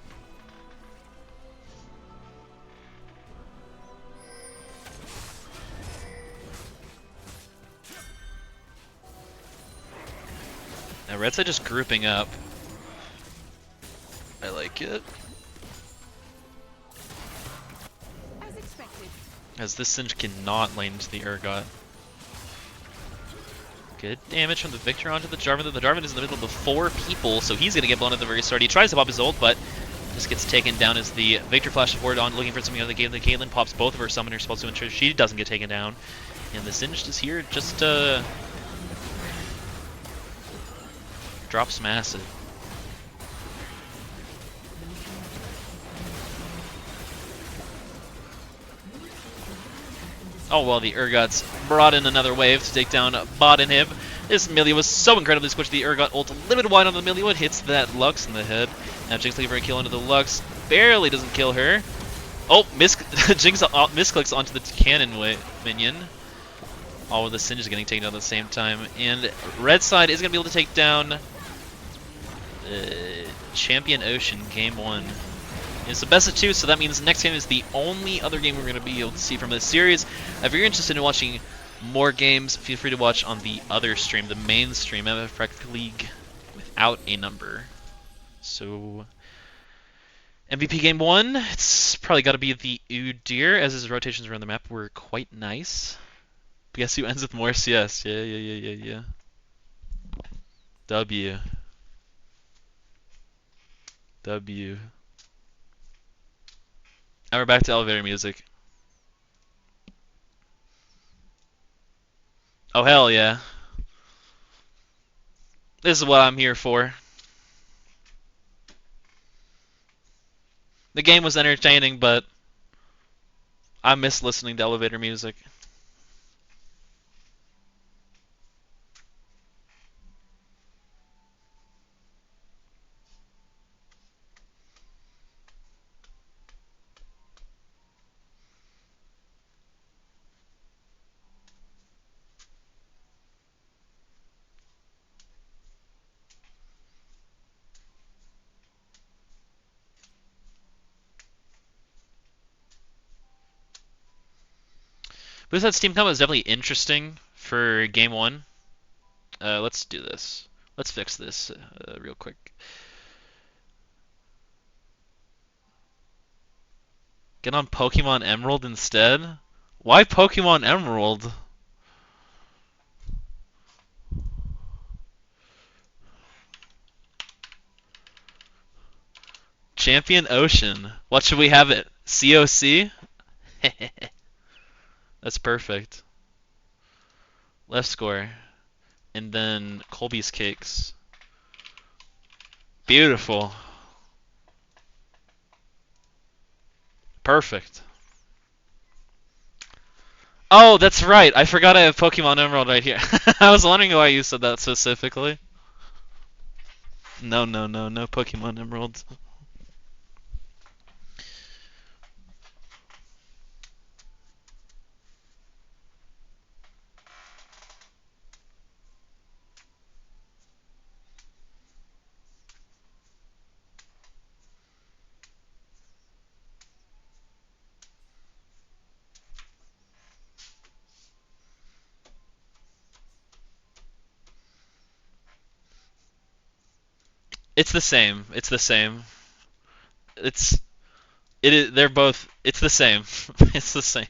Now red side just grouping up. I like it. As expected. As this Singe cannot lane into the Urgot. Good damage from the Victor onto the Jarvan. The Jarvan is in the middle of the 4 people, so he's going to get blown at the very start. He tries to pop his ult, but just gets taken down as the Victor flashes forward on looking for something out of the game. The Caitlyn pops both of her summoner spells to ensure she doesn't get taken down. And the Singed is here just drops massive. Oh well, the Urgot's brought in another wave to take down bot inhib. This Millie was so incredibly squished. The Urgot ult a little bit wide on the Millie. What hits that Lux in the head? Now Jinx looking for a kill into the Lux. Barely doesn't kill her. Oh, Jinx misclicks onto the cannon minion. All of the Singes getting taken down at the same time. And red side is going to be able to take down Champion Ocean game 1. It's the best of 2, so that means the next game is the only other game we're going to be able to see from this series. If you're interested in watching more games, feel free to watch on the other stream, the main stream, MFRS League without a number. So, MVP game 1, it's probably got to be the Udyr, as his rotations around the map were quite nice. Guess who ends with more CS? Yeah. W. And we're back to elevator music. Oh hell yeah. This is what I'm here for. The game was entertaining, but I miss listening to elevator music. Blue Side's team combo is definitely interesting for game 1. Let's do this. Let's fix this real quick. Get on Pokemon Emerald instead? Why Pokemon Emerald? Champion Ocean. What should we have it? COC? That's perfect. Left score. And then Kolbe's Cakes. Beautiful. Perfect. Oh, that's right. I forgot I have Pokemon Emerald right here. I was wondering why you said that specifically. No Pokemon Emerald. It's the same. It's the same. They're both. It's the same. It's the same.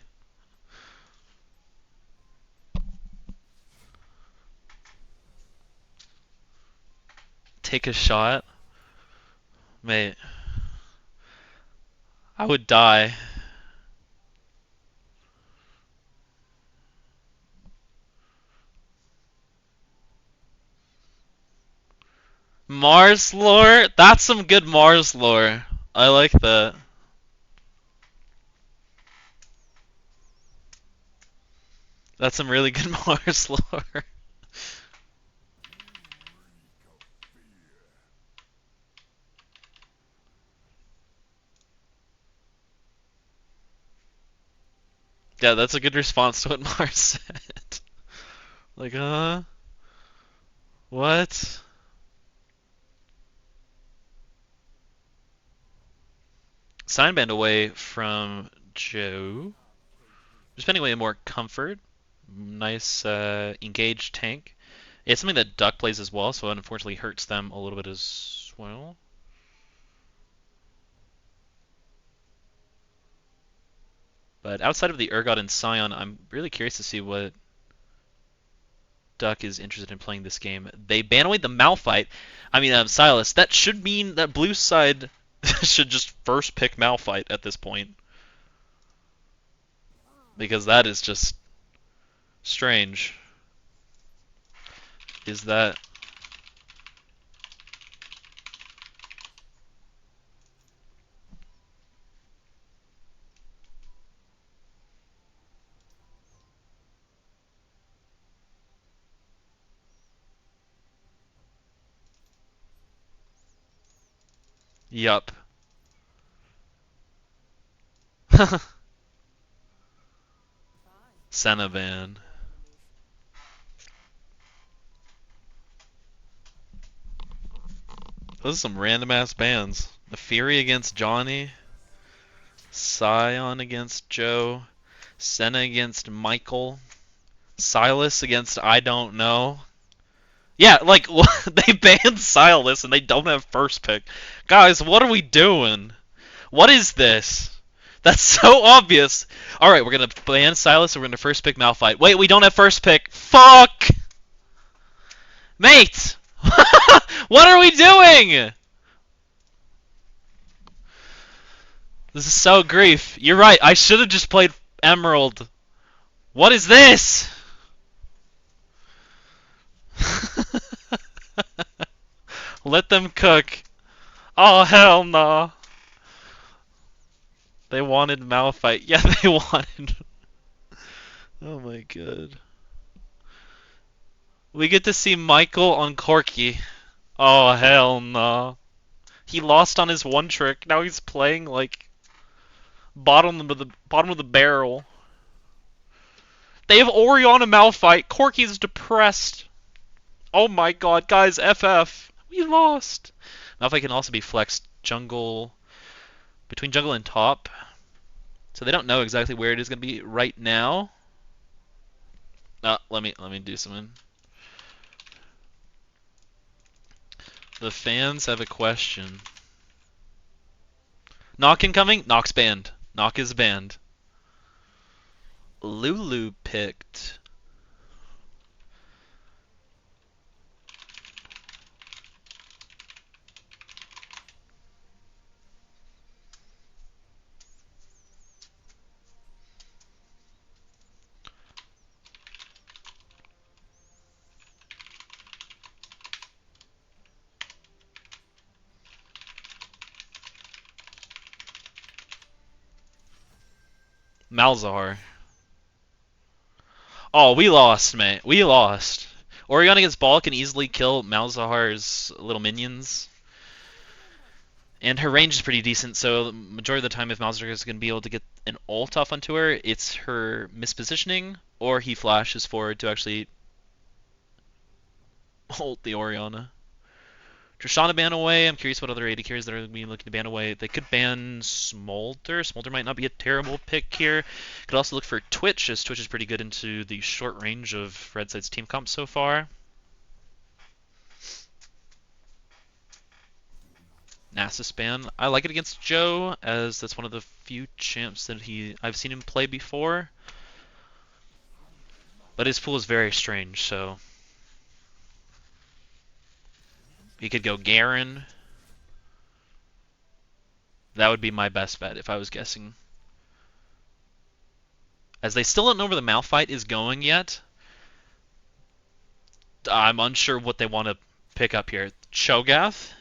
Take a shot, mate. I would die. Mars lore? That's some good Mars lore. I like that. That's some really good Mars lore. Yeah, that's a good response to what Mars said. Like, what? Sign band away from Joe. Just spending away more comfort. Nice engaged tank. It's something that Duck plays as well, so it unfortunately hurts them a little bit as well. But outside of the Urgot and Scion, I'm really curious to see what Duck is interested in playing this game. They ban away the Malphite. I mean, Silas. That should mean that blue side should just first pick Malphite at this point. Because that is just strange. Is that... Yup. Cenaban. Those are some random ass bans. The Fury against Johnny. Scion against Joe. Senna against Michael. Silas against I don't know. Yeah, like they banned Silas and they don't have first pick. Guys, what are we doing? What is this? That's so obvious. All right, we're gonna ban Silas and we're gonna first pick Malphite. Wait, we don't have first pick. Fuck, mate. What are we doing? This is so grief. You're right. I should have just played Emerald. What is this? Let them cook. Oh, hell no. They wanted Malphite. Yeah, they wanted. Oh my god. We get to see Michael on Corky. Oh, hell no. He lost on his one trick. Now he's playing like bottom of the barrel. They have Oriana Malphite. Corky's depressed. Oh my god, guys, FF. We lost. Malphite can also be flexed between jungle and top. So they don't know exactly where it is going to be right now. Let me do something. The fans have a question. Knock incoming? Knock's banned. Knock is banned. Lulu picked. Malzahar. Oh, we lost, man. We lost. Oriana against Ball can easily kill Malzahar's little minions. And her range is pretty decent, so the majority of the time if Malzahar is going to be able to get an ult off onto her, it's her mispositioning, or he flashes forward to actually ult the Oriana. Trishana ban away. I'm curious what other AD carries that are going to be looking to ban away. They could ban Smolder. Smolder might not be a terrible pick here. Could also look for Twitch, as Twitch is pretty good into the short range of Red Side's team comp so far. Nasus ban. I like it against Joe, as that's one of the few champs that I've seen him play before. But his pool is very strange, so he could go Garen. That would be my best bet if I was guessing. As they still don't know where the Malphite is going yet, I'm unsure what they want to pick up here. Cho'Gath.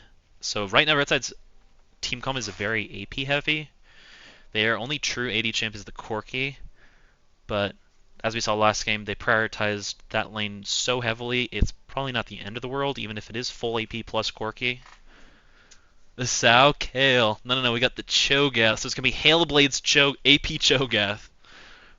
So right now Red Side's team comp is very AP heavy. Their only true AD champ is the Corki, but as we saw last game, they prioritized that lane so heavily, it's probably not the end of the world, even if it is full AP plus Corki. The Sao Kale. No, we got the Cho'Gath, so it's going to be Hailblade's AP Cho'Gath.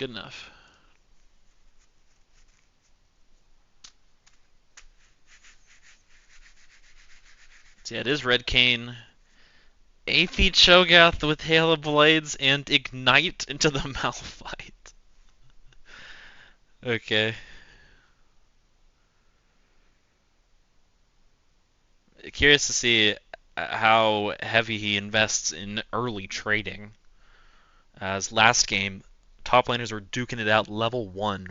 Good enough. So yeah, it is Red Cane. AP Cho'Gath with Hail of Blades and Ignite into the Malphite. Okay. Curious to see how heavy he invests in early trading. As last game, top laners were duking it out level 1.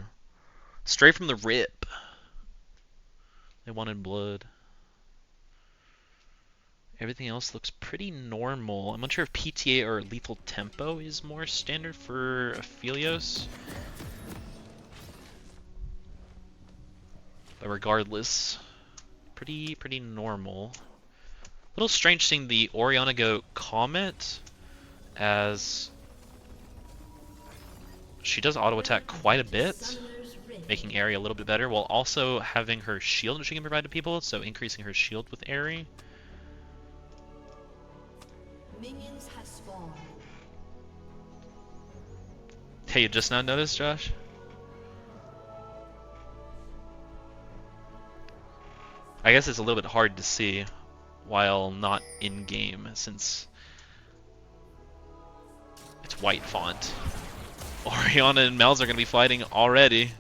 Straight from the rip. They wanted blood. Everything else looks pretty normal. I'm not sure if PTA or Lethal Tempo is more standard for Aphelios. But regardless, pretty normal. A little strange seeing the Orianna go Comet, as she does auto attack quite a bit, making Aerie a little bit better, while also having her shield that she can provide to people, so increasing her shield with Aerie. Minions have spawned. Hey, you just now noticed, Josh? I guess it's a little bit hard to see while not in-game, since it's white font. Orianna and Mel's are going to be fighting already.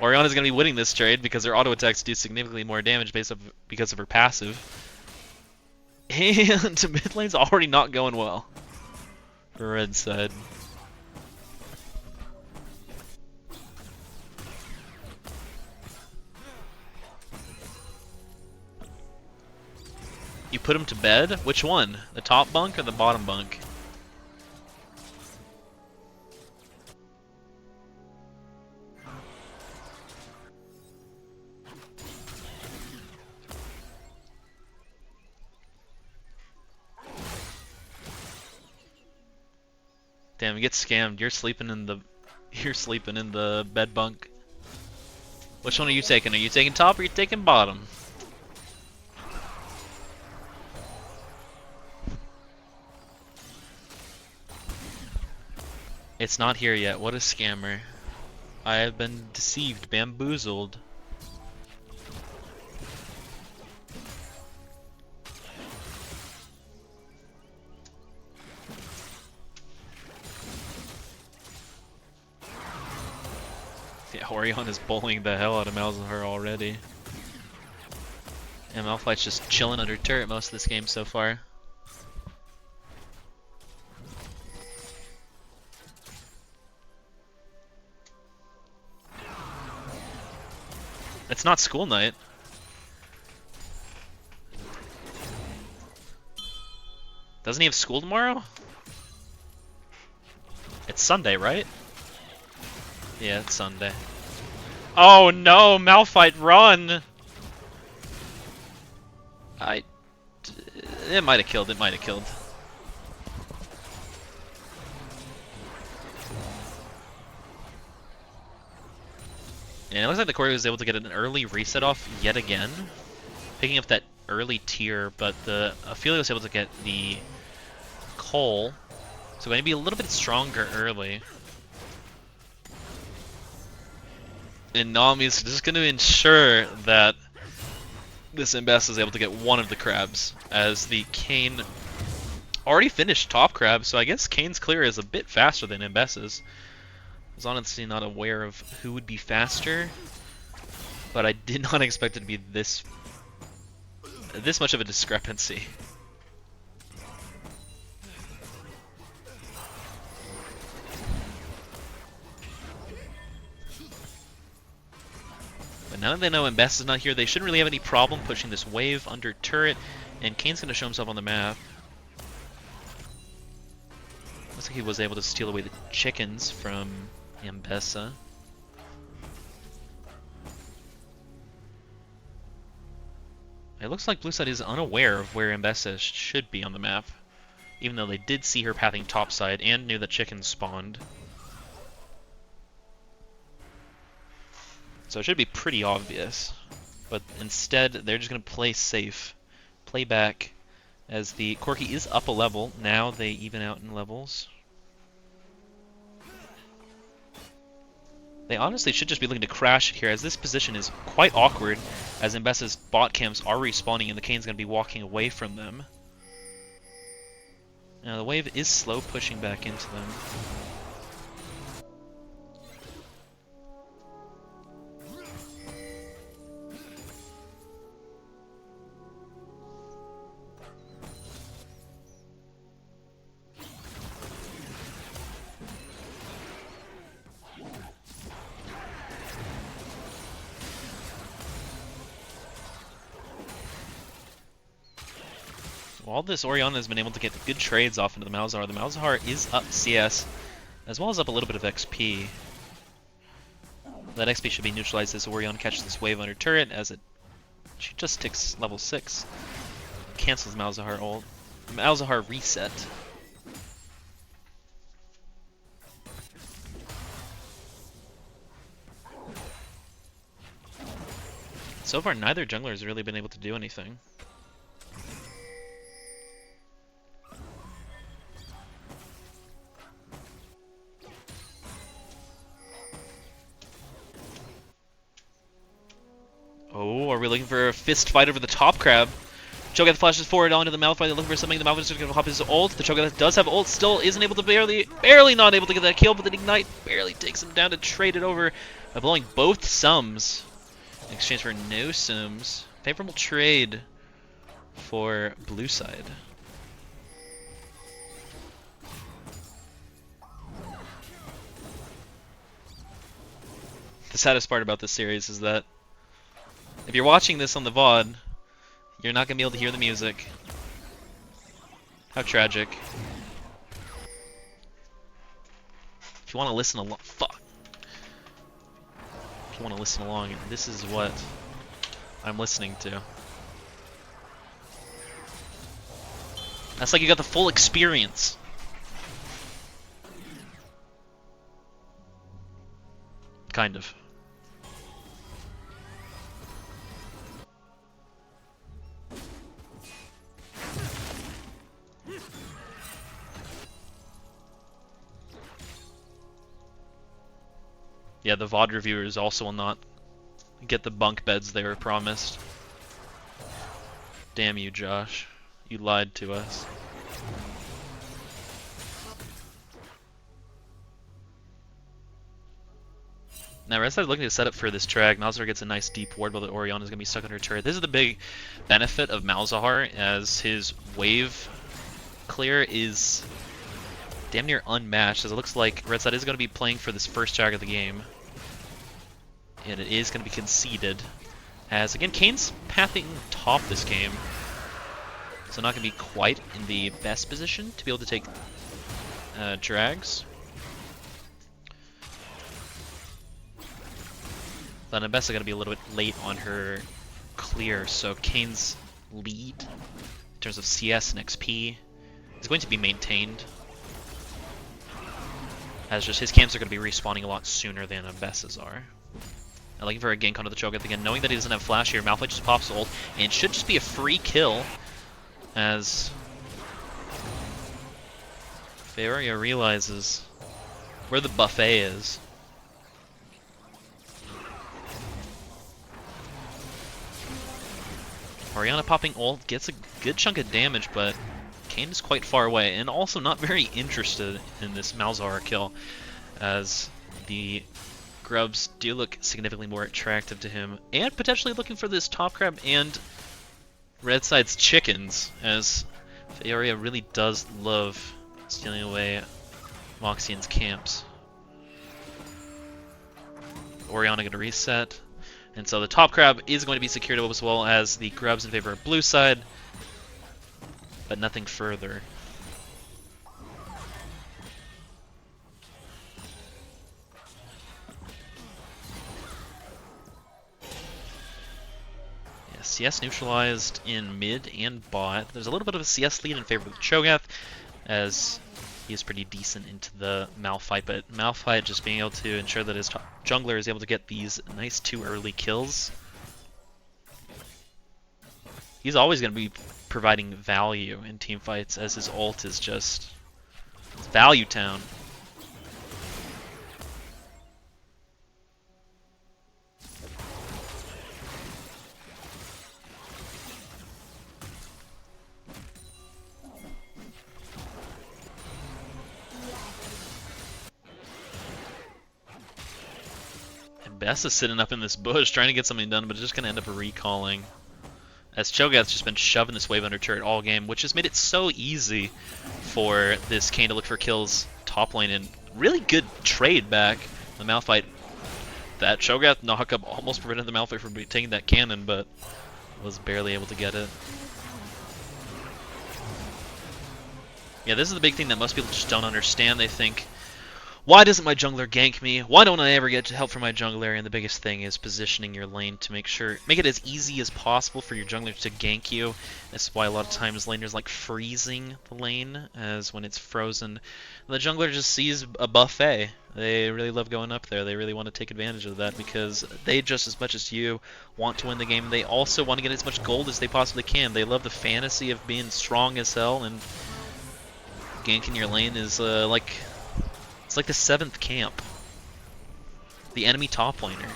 Orianna's going to be winning this trade because her auto attacks do significantly more damage because of her passive. And mid lane's already not going well for red side. You put him to bed? Which one? The top bunk or the bottom bunk? Damn, you get scammed. You're sleeping in the bed bunk. Which one are you taking? Are you taking top or are you taking bottom? It's not here yet. What a scammer. I have been deceived, bamboozled. Yeah, Orion is bullying the hell out of Malzahar already. And Malphite's just chilling under turret most of this game so far. It's not school night. Doesn't he have school tomorrow? It's Sunday, right? Yeah, it's Sunday. Oh no, Malphite, run! It might have killed, And it looks like the Corey was able to get an early reset off yet again, picking up that early tier, but the Ophelia was able to get the Cole, so going to be a little bit stronger early. And Nami is just going to ensure that this Imbess is able to get one of the crabs, as the Kayn already finished top crab, so I guess Kayn's clear is a bit faster than Imbess's. I was honestly not aware of who would be faster, but I did not expect it to be this much of a discrepancy. But now that they know Imbess is not here, they shouldn't really have any problem pushing this wave under turret, and Kayn's going to show himself on the map. Looks like he was able to steal away the chickens from Ambessa. It looks like Blue Side is unaware of where Ambessa should be on the map, even though they did see her pathing topside and knew that chickens spawned. So it should be pretty obvious, but instead they're just going to play safe, play back, as the Corki is up a level. Now they even out in levels. They honestly should just be looking to crash it here, as this position is quite awkward, as Mbessa's bot camps are respawning and the Kane's going to be walking away from them. Now the wave is slow pushing back into them. While this Orianna has been able to get good trades off into the Malzahar is up CS, as well as up a little bit of XP. That XP should be neutralized as Orianna catches this wave under turret, as she just ticks level 6. Cancels Malzahar ult. Malzahar reset. So far, neither jungler has really been able to do anything. Oh, are we looking for a fist fight over the top crab? Cho'Gath flashes forward onto the Malphite. They're looking for something. The Malphite is going to hop his ult. The Cho'Gath does have ult. Still isn't able to barely not able to get that kill, but the Ignite barely takes him down to trade it over by blowing both sums in exchange for no sums. Favorable trade for blue side. The saddest part about this series is that if you're watching this on the VOD, you're not going to be able to hear the music. How tragic. If you want to listen along, fuck. If you want to listen along, this is what I'm listening to. That's like you got the full experience. Kind of. Yeah, the VOD reviewers also will not get the bunk beds they were promised. Damn you, Josh. You lied to us. Now, Red Side looking to set up for this drag. Malzahar gets a nice deep ward while the Orianna is going to be stuck on her turret. This is the big benefit of Malzahar, as his wave clear is damn near unmatched, as it looks like Red Side is going to be playing for this first drag of the game. And it is going to be conceded, as again, Kane's pathing top this game. So not going to be quite in the best position to be able to take drags. But Mbessa going to be a little bit late on her clear, so Kane's lead in terms of CS and XP is going to be maintained, as just his camps are going to be respawning a lot sooner than Mbessa's are. And looking for a gank onto the Cho'Gath again, knowing that he doesn't have flash here. Malphite just pops ult, and it should just be a free kill, as Feoria realizes where the buffet is. Orianna popping ult gets a good chunk of damage, but Kane is quite far away, and also not very interested in this Malzahar kill, as the grubs do look significantly more attractive to him, and potentially looking for this top crab and Red Side's chickens, as Feoria really does love stealing away Moxian's camps. Orianna going to reset. And so the top crab is going to be secured as well as the grubs in favor of blue side, but nothing further. Yeah, CS neutralized in mid and bot. There's a little bit of a CS lead in favor of the Cho'Gath, as he is pretty decent into the Malphite, but Malphite just being able to ensure that his jungler is able to get these nice 2 early kills. He's always going to be providing value in team fights, as his ult is just value town. Bess is sitting up in this bush trying to get something done, but just going to end up recalling. As Cho'Gath's just been shoving this wave under turret all game, which has made it so easy for this Kayn to look for kills top lane, and really good trade back. The Malphite, that Cho'Gath knock up almost prevented the Malphite from taking that cannon, but was barely able to get it. Yeah, this is the big thing that most people just don't understand. They think, why doesn't my jungler gank me? Why don't I ever get help from my jungler? And the biggest thing is positioning your lane to make it as easy as possible for your jungler to gank you. That's why a lot of times laners like freezing the lane, as when it's frozen, the jungler just sees a buffet. They really love going up there. They really want to take advantage of that because they, just as much as you, want to win the game. They also want to get as much gold as they possibly can. They love the fantasy of being strong as hell, and ganking your lane is it's like the 7th camp. The enemy top laner.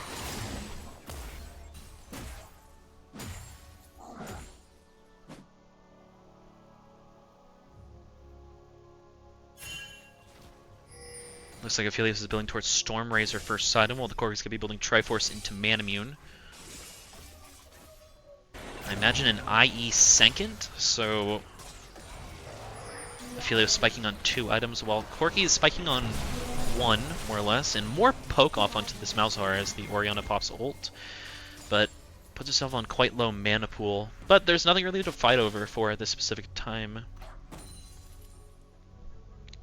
Looks like Aphelios is building towards Stormrazor first item, while the Corki's going to be building Triforce into Manamune. I imagine an IE second, so Aphelios spiking on 2 items, while Corki is spiking on 1, more or less, and more poke off onto this Malzahar as the Orianna pops ult, but puts herself on quite low mana pool. But there's nothing really to fight over for at this specific time.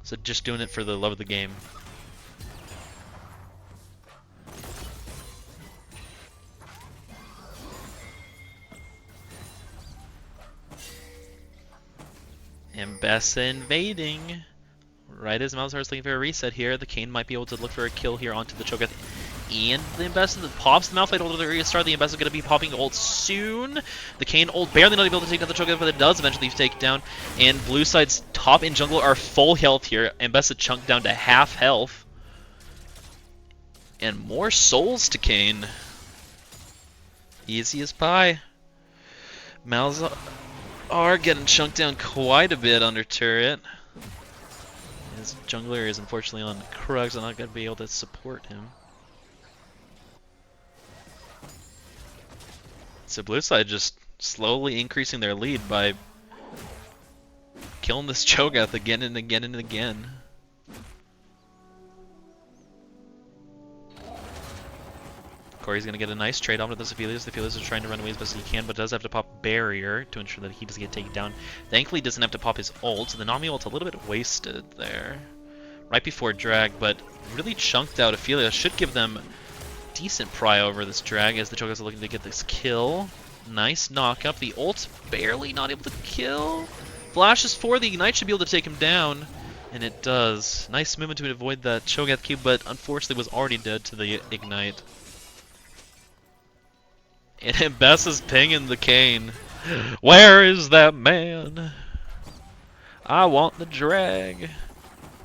So just doing it for the love of the game. And Bessa invading. Right as Malzahar's looking for a reset here, the Kayn might be able to look for a kill here onto the Cho'Gath. And the Bessa that pops the Malphite ult to the restart. The Bessa is going to be popping ult soon. The Kayn ult barely not able to take down the Cho'Gath, but it does eventually take down. And blue side's top and jungle are full health here. And Bessa chunked down to half health. And more souls to Kayn. Easy as pie. Malzahar are getting chunked down quite a bit under turret. His jungler is unfortunately on Krugs, so not going to be able to support him. So blue side just slowly increasing their lead by killing this Cho'Gath again and again and again. Corey's going to get a nice trade off with this Aphelios. The Aphelios is trying to run away as best as he can, but does have to pop barrier to ensure that he doesn't get taken down. Thankfully, he doesn't have to pop his ult, so the Nami ult's a little bit wasted there. Right before drag, but really chunked out Aphelios. Should give them decent pry over this drag as the Cho'Gaths are looking to get this kill. Nice knock up. The ult barely not able to kill. Flashes for the Ignite should be able to take him down. And it does. Nice movement to avoid that Cho'Gath cube, but unfortunately was already dead to the Ignite. And Bess is pinging the Kayn. Where is that man? I want the drag.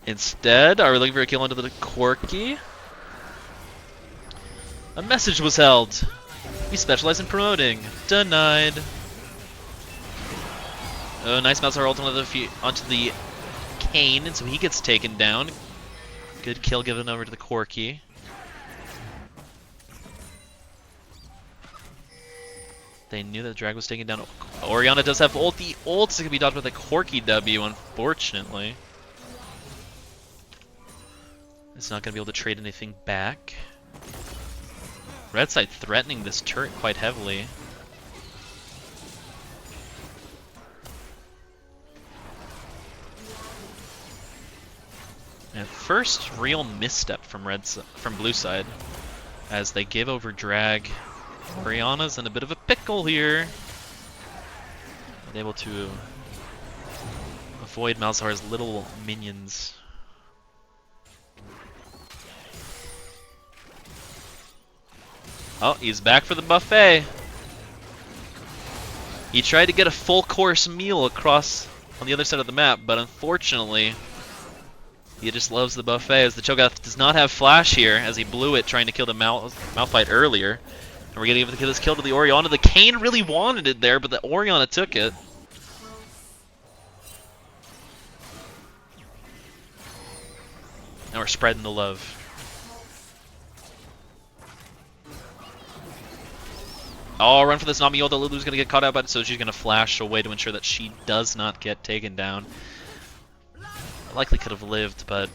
Instead, are we looking for a kill onto the Corki? A message was held. We specialize in promoting. Denied. Oh, nice Malzahar ult onto the Kayn, and so he gets taken down. Good kill given over to the Corki. They knew that the drag was taken down. Orianna does have ult. The ult is going to be dodged with a Corki W, unfortunately. It's not going to be able to trade anything back. Red side threatening this turret quite heavily. And first real misstep from blue side as they give over drag. Orianna's in a bit of a pickle here. Not able to avoid Malzahar's little minions. Oh, he's back for the buffet. He tried to get a full course meal across on the other side of the map, but unfortunately, he just loves the buffet as the Cho'Gath does not have flash here as he blew it trying to kill the Malphite earlier. And we're getting able to get this kill to the Orianna. The Kayn really wanted it there, but the Orianna took it. Now we're spreading the love. Oh, run for this Nami ult. The Lulu's going to get caught out, but so she's going to flash away to ensure that she does not get taken down. Likely could have lived, but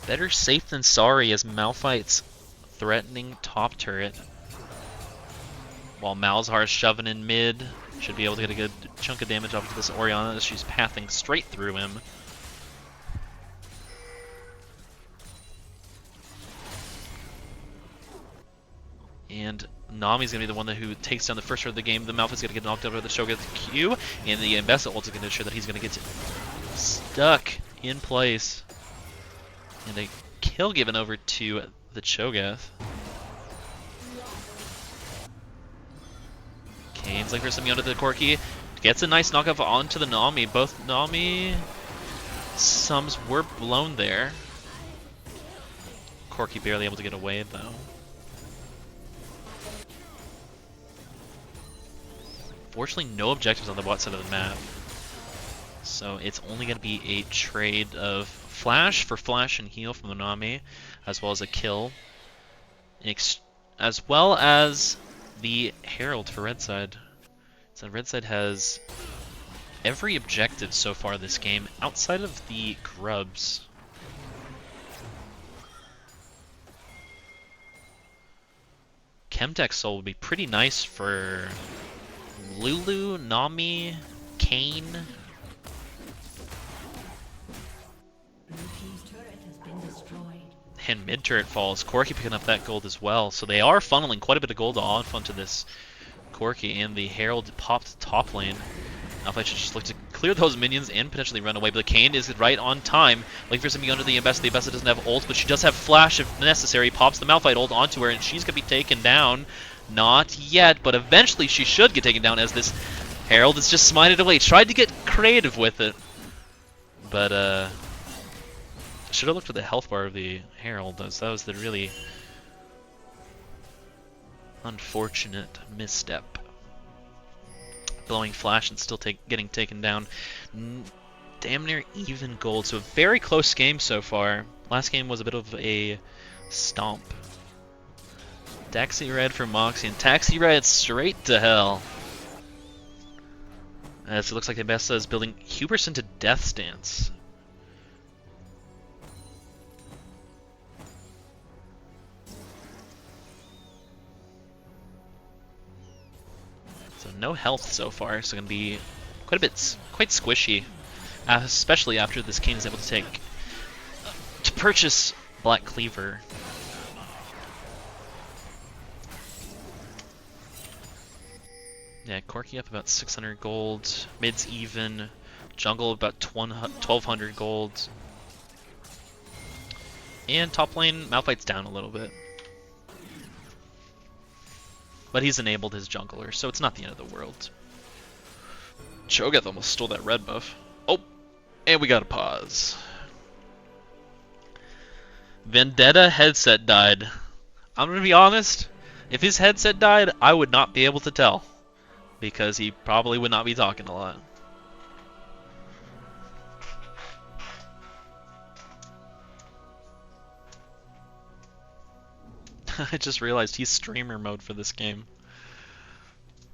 better safe than sorry as Malphite's threatening top turret. While Malzahar's shoving in mid. Should be able to get a good chunk of damage off of this Orianna as she's pathing straight through him. And Nami's going to be the one who takes down the first turret of the game. The Malphite's going to get knocked out by the Shogun's Q, and the Ambessa ult is going to ensure that he's going to get stuck in place. And a kill given over to the Cho'Gath. Kane's looking for something under the Corki. Gets a nice knockoff onto the Nami. Both Nami sums were blown there. Corki barely able to get away though. Fortunately, no objectives on the bot side of the map. So it's only going to be a trade of flash for flash and heal from the Nami, as well as a kill. As well as the Herald for red side. So red side has every objective so far this game, outside of the grubs. Chemtech Soul would be pretty nice for Lulu, Nami, Kayn. And mid turret falls. Corki picking up that gold as well. So they are funneling quite a bit of gold off onto this Corki, and the Herald popped top lane. Malphite should just look to clear those minions and potentially run away, but the Kayn is right on time. Looking for something under the Ambessa. The Ambessa doesn't have ult, but she does have flash if necessary. Pops the Malphite ult onto her, and she's going to be taken down. Not yet, but eventually she should get taken down as this Herald is just smited away. Tried to get creative with it, but should have looked for the health bar of the Herald. That was the really unfortunate misstep. Blowing flash and still getting taken down. Damn near even gold, so a very close game so far. Last game was a bit of a stomp. Taxi Red for Moxie, and Taxi Red straight to hell. As it looks like Ambessa is building Huberson to Death Stance. So no health so far, so going to be quite squishy, especially after this Kayn is able to purchase Black Cleaver. Yeah, Corki up about 600 gold, mid's even, jungle about 1200 gold, and top lane, Malphite's down a little bit. But he's enabled his jungler, so it's not the end of the world. Cho'Gath almost stole that red buff. Oh, and we got a pause. Vendetta headset died. I'm gonna be honest, if his headset died, I would not be able to tell, because he probably would not be talking a lot. I just realized he's streamer mode for this game.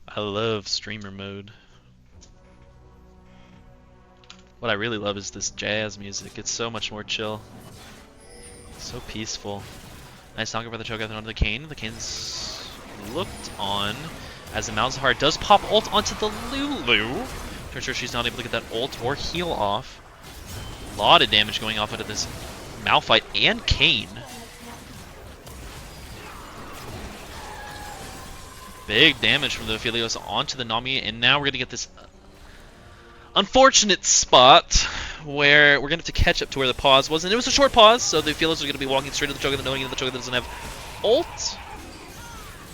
I love streamer mode. What I really love is this jazz music. It's so much more chill. So peaceful. Nice knock over the Cho'Gath onto the Kayn. The Kayn's looked on as the Malzahar does pop ult onto the Lulu. To ensure she's not able to get that ult or heal off. A lot of damage going off into this Malphite and Kayn. Big damage from the Aphelios onto the Nami, and now we're going to get this unfortunate spot where we're going to have to catch up to where the pause was, and it was a short pause, so the Aphelios are going to be walking straight to the Cho'Gath, knowing that the Cho'Gath doesn't have ult,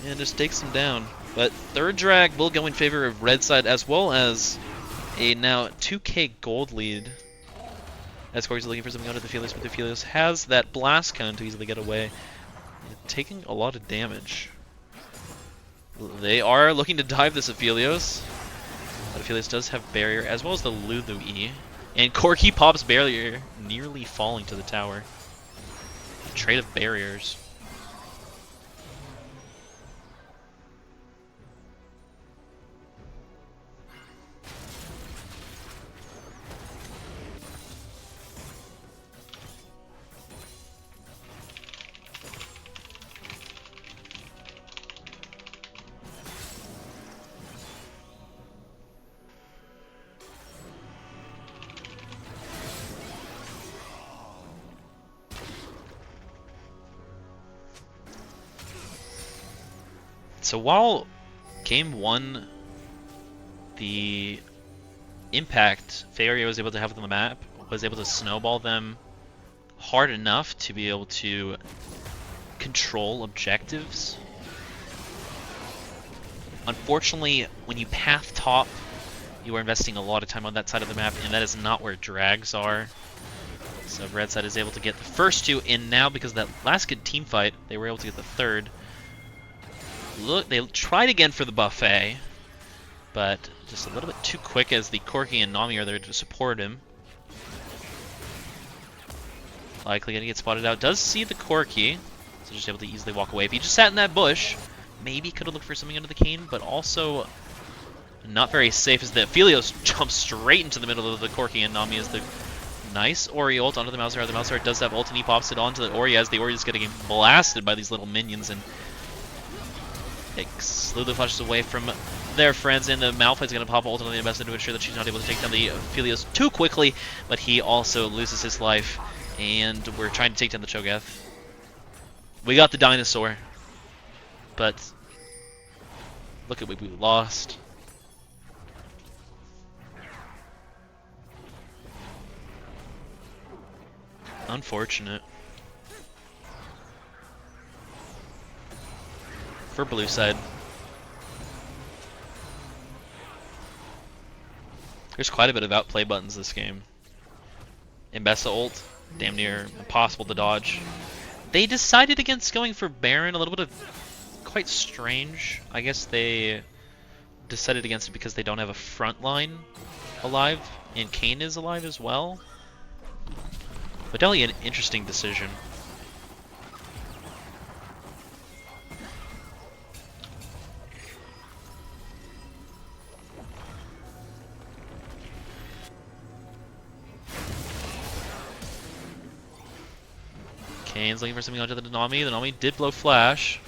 and just takes him down. But third drag will go in favor of red side, as well as a now 2k gold lead. As Corey's looking for something under the Aphelios, but the Aphelios has that blast cone to easily get away, taking a lot of damage. They are looking to dive this Aphelios. But Aphelios does have barrier, as well as the Lulu E. And Corki pops barrier, nearly falling to the tower. Trade of barriers. So while game 1, the impact Faeria was able to have on the map was able to snowball them hard enough to be able to control objectives. Unfortunately, when you path top, you are investing a lot of time on that side of the map, and that is not where drags are. So red side is able to get the first 2, and now because of that last good team fight, they were able to get the third. Look, they tried again for the buffet, but just a little bit too quick as the Corki and Nami are there to support him. Likely gonna get spotted out. Does see the Corki, so just able to easily walk away. If he just sat in that bush, maybe could have looked for something under the cane, but also not very safe as the Aphelios jumps straight into the middle of the Corki and Nami as the nice Ori ult onto the Mouseheart. The Mouseheart does have ult and he pops it onto the Ori as the Ori is getting blasted by these little minions, and Lulu flashes away from their friends, and the Malphite's going to pop ult on the Ambassador to ensure that she's not able to take down the Aphelios too quickly, but he also loses his life, and we're trying to take down the Cho'Gath. We got the dinosaur, but look at what we lost. Unfortunate. For blue side. There's quite a bit of outplay buttons this game. Mbessa ult, damn near impossible to dodge. They decided against going for Baron, a little bit of quite strange. I guess they decided against it because they don't have a front line alive, and Kayn is alive as well. But definitely an interesting decision. Kayn's looking for something onto the Nami. The Nami did blow flash.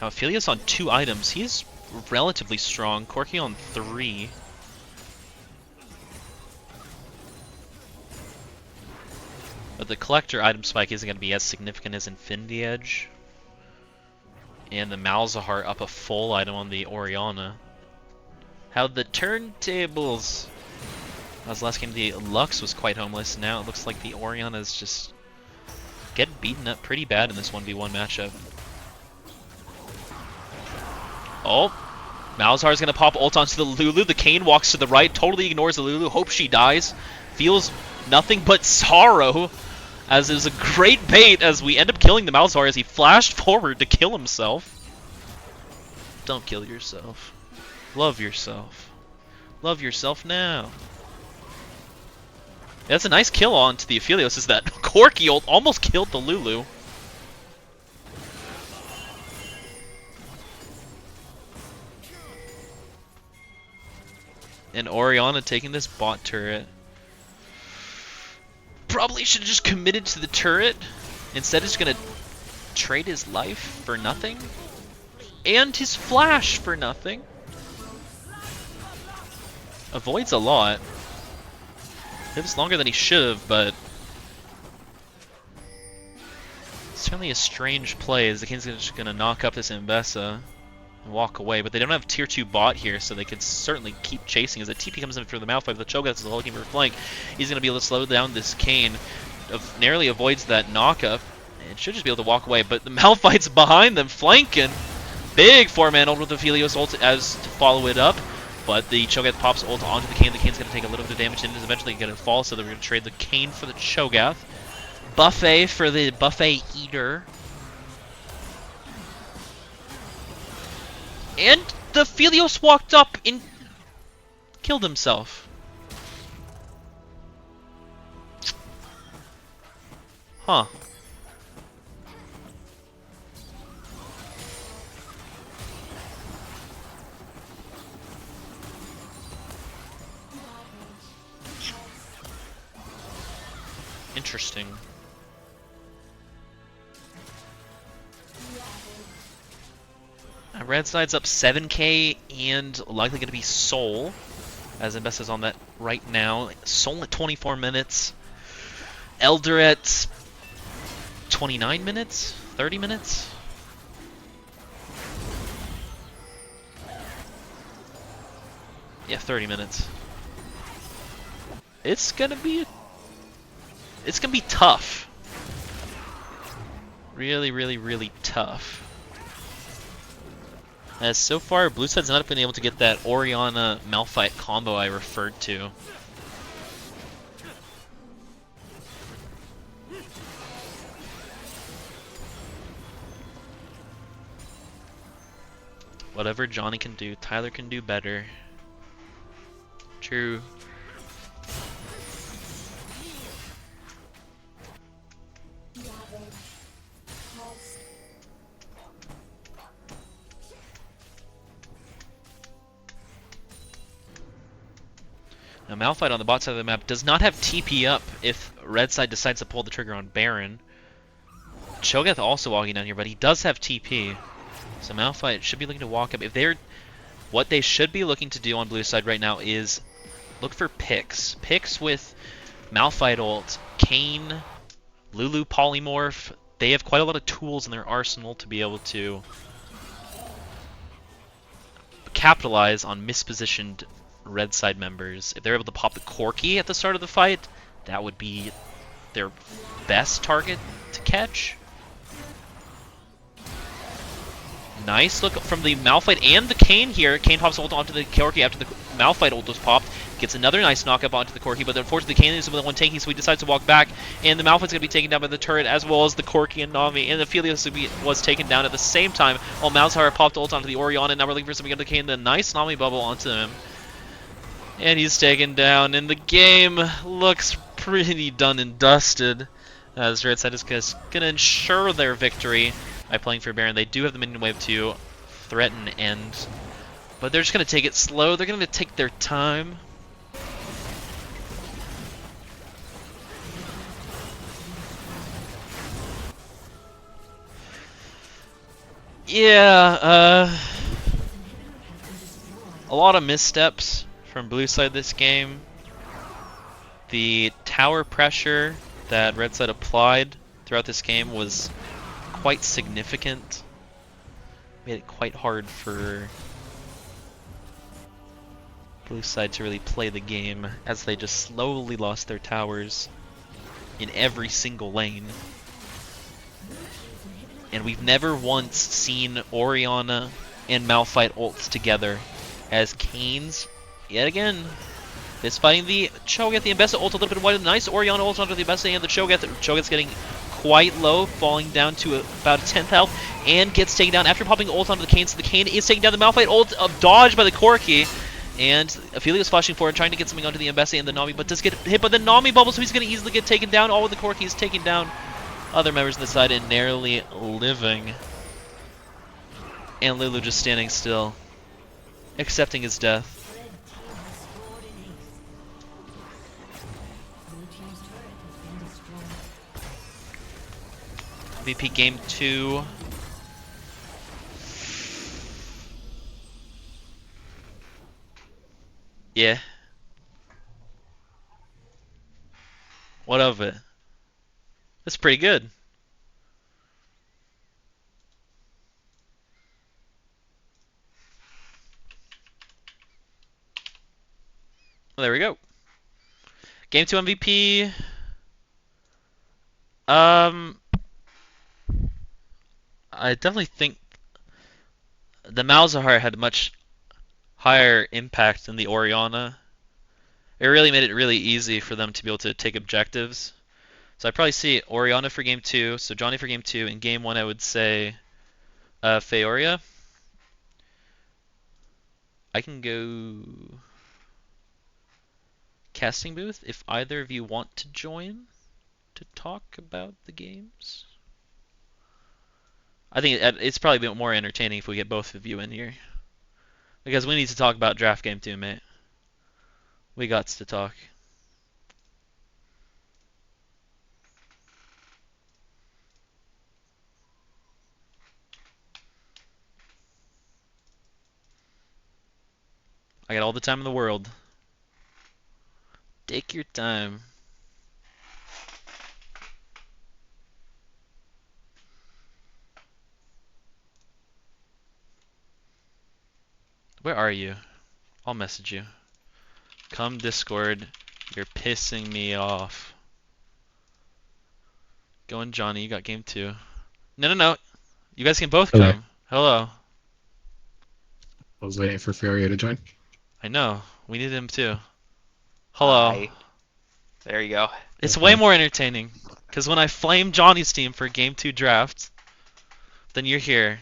Now Aphelios on 2 items. He's relatively strong. Corki on 3. But the collector item spike isn't going to be as significant as Infinity Edge. And the Malzahar up a full item on the Orianna. How the turntables! That was last game. The Lux was quite homeless. Now it looks like the Orianna's just getting beaten up pretty bad in this 1v1 matchup. Oh, Malzahar's gonna pop ult onto the Lulu. The Kayn walks to the right, totally ignores the Lulu, hopes she dies. Feels nothing but sorrow, as it was a great bait as we end up killing the Malzahar as he flashed forward to kill himself. Don't kill yourself. Love yourself. Love yourself now. That's a nice kill on to the Aphelios, is that Corki ult almost killed the Lulu. And Orianna taking this bot turret. Probably should have just committed to the turret. Instead, he's going to trade his life for nothing. And his flash for nothing. Avoids a lot. Lives longer than he should have, but certainly a strange play as the King's just going to knock up this Mbessa and walk away. But they don't have tier 2 bot here, so they could certainly keep chasing. As the TP comes in for the Malphite, the Cho'Gath is looking for a flank. He's going to be able to slow down this Kayn. Narrowly avoids that knockup and should just be able to walk away. But the Malphite's behind them, flanking. Big 4-man ult with the Aphelios ult as to follow it up. But the Cho'Gath pops ult onto the Kayn. The Kayn's going to take a little bit of damage and is eventually going to fall, so they're going to trade the Kayn for the Cho'Gath. Buffet for the Buffet Eater. And the Aphelios walked up and killed himself. Huh. Interesting. Red side's up 7k and likely going to be Soul. as Investa's on that right now. Soul at 24 minutes. Elder at 29 minutes? 30 minutes? Yeah, 30 minutes. It's gonna be tough. Really, really, really tough. As so far, blue side's not been able to get that Orianna Malphite combo I referred to. Whatever Johnny can do, Tyler can do better. True. Now Malphite on the bot side of the map does not have TP up if red side decides to pull the trigger on Baron. Cho'Gath also walking down here, but he does have TP. So Malphite should be looking to walk up. What they should be looking to do on blue side right now is look for picks. Picks with Malphite ult, Kayn, Lulu Polymorph. They have quite a lot of tools in their arsenal to be able to capitalize on mispositioned red side members. If they're able to pop the Corki at the start of the fight, that would be their best target to catch. Nice look from the Malphite and the Kayn here. Kayn pops ult onto the Corki after the Malphite ult was popped. Gets another nice knockup onto the Corki, but unfortunately the Kayn is the one tanking, so he decides to walk back. And the Malphite's going to be taken down by the turret, as well as the Corki and Nami. And the Aphelios was taken down at the same time, while Malzahar popped ult onto the Orianna, and now we're looking for something on the Kayn. The nice Nami bubble onto him. And he's taken down, and the game looks pretty done and dusted, as Red Side is going to ensure their victory by playing for Baron. They do have the minion wave to threaten end, but they're just going to take it slow. They're going to take their time. Yeah, a lot of missteps from blue side this game. The tower pressure that red side applied throughout this game was quite significant. Made it quite hard for blue side to really play the game, as they just slowly lost their towers in every single lane. And we've never once seen Orianna and Malphite ults together, as Kayn's, yet again, is fighting the Cho'Gath. The Ambessa ult a little bit wide. Nice Orianna ult onto the Ambessa and the Cho'Gath. Cho'Gath's getting quite low, falling down to about a 10th health, and gets taken down after popping ult onto the Kayn. So the Kayn is taking down the Malphite ult, dodged by the Corki. And Aphelios flashing forward, trying to get something onto the Ambessa and the Nami, but does get hit by the Nami bubble, so he's going to easily get taken down. All of the Corki is taking down other members on the side and narrowly living. And Lulu just standing still, accepting his death. MVP Game 2. Yeah. What of it? That's pretty good. Well, there we go. Game 2 MVP. I definitely think the Malzahar had a much higher impact than the Orianna. It really made it really easy for them to be able to take objectives. So I'd probably see Orianna for Game 2, so Johnny for Game 2. In Game 1, I would say Feoria. I can go casting booth if either of you want to join to talk about the games. I think it's probably a bit more entertaining if we get both of you in here, because we need to talk about draft game 2, mate. We got to talk. I got all the time in the world. Take your time. Where are you? I'll message you. Come Discord. You're pissing me off. Go in, Johnny. You got game 2. No, no, no. You guys can both Hello. come. Hello. I was waiting for Furio to join. I know. We need him too. Hello. Hi. There you go. It's Okay. way more entertaining. Because when I flame Johnny's team for game 2 draft, then you're here.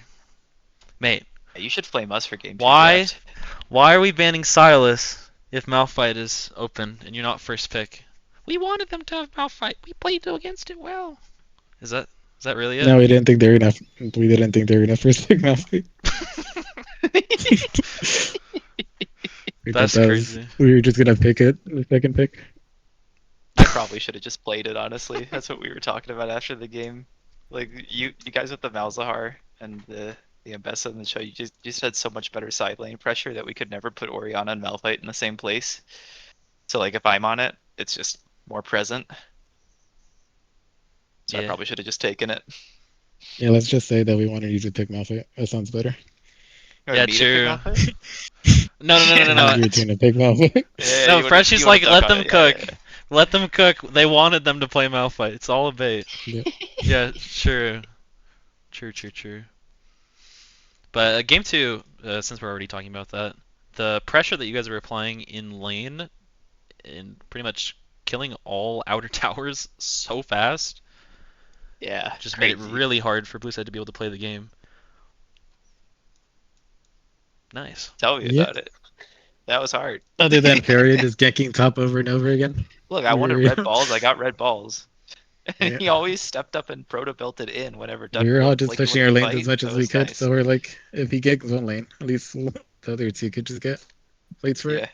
Mate, You should flame us for game 2 Why? draft. why are we banning Silas if Malphite is open and you're not first pick? We wanted them to have Malphite. We played against it well. Is that really it? No, we didn't think they were enough. We didn't think they were enough for Stick Malphite. We thought That's that crazy. we were just gonna pick it, the second pick. I probably should have just played it, honestly. That's what we were talking about after the game. Like, you guys with the Malzahar and the Ambessa in the show, you just had so much better side lane pressure that we could never put Orianna and Malphite in the same place. So, like, if I'm on it, it's just more present. So I Yeah. probably should have just taken it. Yeah, let's just say that we wanted you to pick Malphite. That sounds better. Or Yeah, me to pick true. Malphite? No, no, no, no, I no, wanted no. your team to pick Malphite. Yeah, No, you wanna- Fresh you is wanna like, duck let on them it, cook. yeah. Let them cook. They wanted them to play Malphite. It's all a bait. Yeah. Yeah, true. True. But game 2, since we're already talking about that, the pressure that you guys were applying in lane, and pretty much killing all outer towers so fast, Yeah, just made it crazy. really hard for Blueside to be able to play the game. Nice. Tell me Yeah. about it. That was hard. Other than Furio just decking top over and over again. Look, I wanted We're- red balls. I got red balls. Yeah. He always stepped up and proto built it in whenever Duck We were all just like, pushing when our you lanes as fight, much so as it we was could. nice. So we're like, if he gets one lane, at least the other two could just get plates for Yeah. it.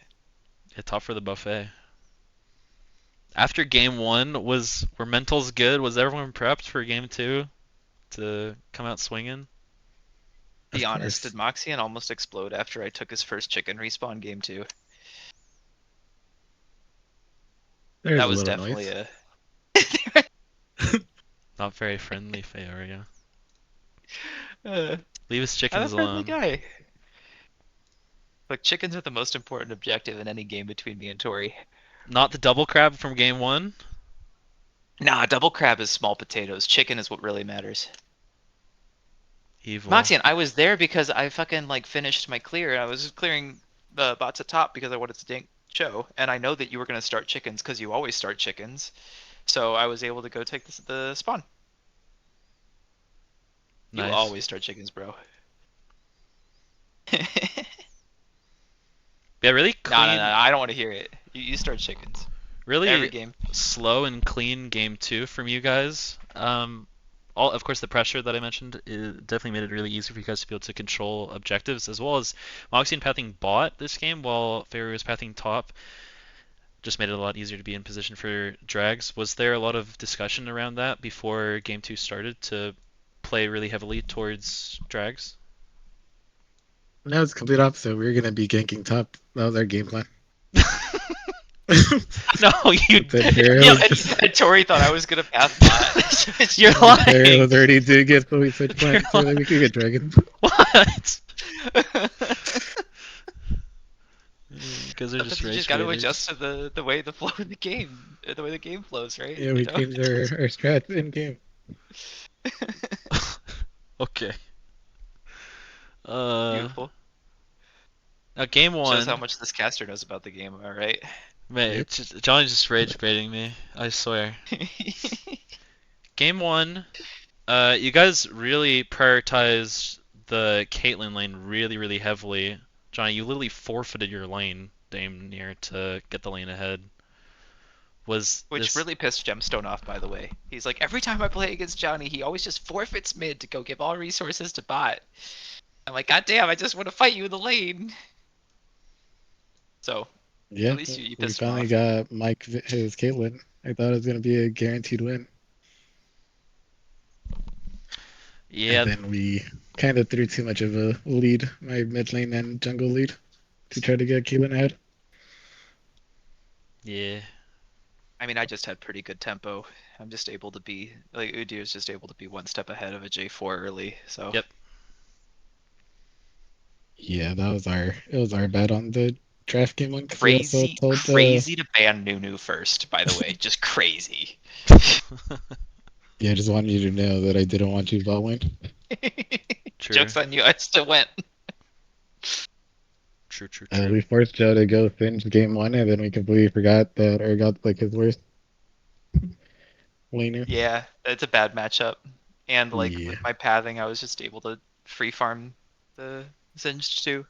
Hit top for the buffet. After game 1, were mentals good? Was everyone prepped for game 2 to come out swinging? Be Of honest, course. did Moxian almost explode after I took his first chicken respawn game 2? There's That a was little definitely noise. Not very friendly, Faoria. I'm Leave his a chickens friendly alone. guy. Look, chickens are the most important objective in any game between me and Tori. Not the double crab from game 1? Nah, double crab is small potatoes. Chicken is what really matters. Evil. Moxian, I was there because I fucking like finished my clear. I was clearing the bots at top because I wanted to dink show, and I know that you were gonna start chickens because you always start chickens. So I was able to go take the spawn. You Nice. always start chickens, bro. Yeah, really No, clean, I don't want to hear it. You start chickens every really game. slow and clean game 2 from you guys. Of course, the pressure that I mentioned definitely made it really easy for you guys to be able to control objectives, as well as Moxie and pathing bot this game while Faerie was pathing top. Just made it a lot easier to be in position for drags. Was there a lot of discussion around that before game 2 started to play really heavily towards drags? No, it's complete opposite. We were gonna be ganking top. That was our game plan. No, you Then Furio Yo, was just and Tori thought I was gonna path bot. You're Furio lying. was already doing it, so we switched You're plans so that we could get dragons. What? You guys are Sometimes just you rage just gotta baiters. adjust to the way the flow of the game, the way the game flows, right? Yeah, we You know? changed our strats in game. Okay. Beautiful. Now game Shows 1, how much this caster knows about the game. All right. mate, Yep. it's just, Johnny's just rage baiting me. I swear. Game 1, you guys really prioritized the Caitlyn lane really heavily. Johnny, you literally forfeited your lane damn near to get the lane ahead. Was Which this... really pissed Gemstone off, by the way. He's like, every time I play against Johnny, he always just forfeits mid to go give all resources to bot. I'm like, God damn, I just want to fight you in the lane. So, Yeah, At least you we pissed him finally off. got Mike his Caitlyn. I thought it was gonna be a guaranteed win. Yeah, And then we kind of threw too much of a lead, my mid lane and jungle lead, to try to get Caitlyn ahead. yeah. I mean, I just had pretty good tempo. I'm just able to be like Udyr is just able to be one step ahead of a J4 early. So Yep. Yeah, it was our bet on the draft game one because we also crazy, told crazy to ban Nunu first. By the way, just crazy. yeah, I just wanted you to know that I didn't want you bot lane. True. Joke's on you. I still went. True. True. We forced Joe to go finish game one, and then we completely forgot that Urgot like his worst laner. Yeah, it's a bad matchup. And like Yeah, with my pathing, I was just able to free farm the Singed too.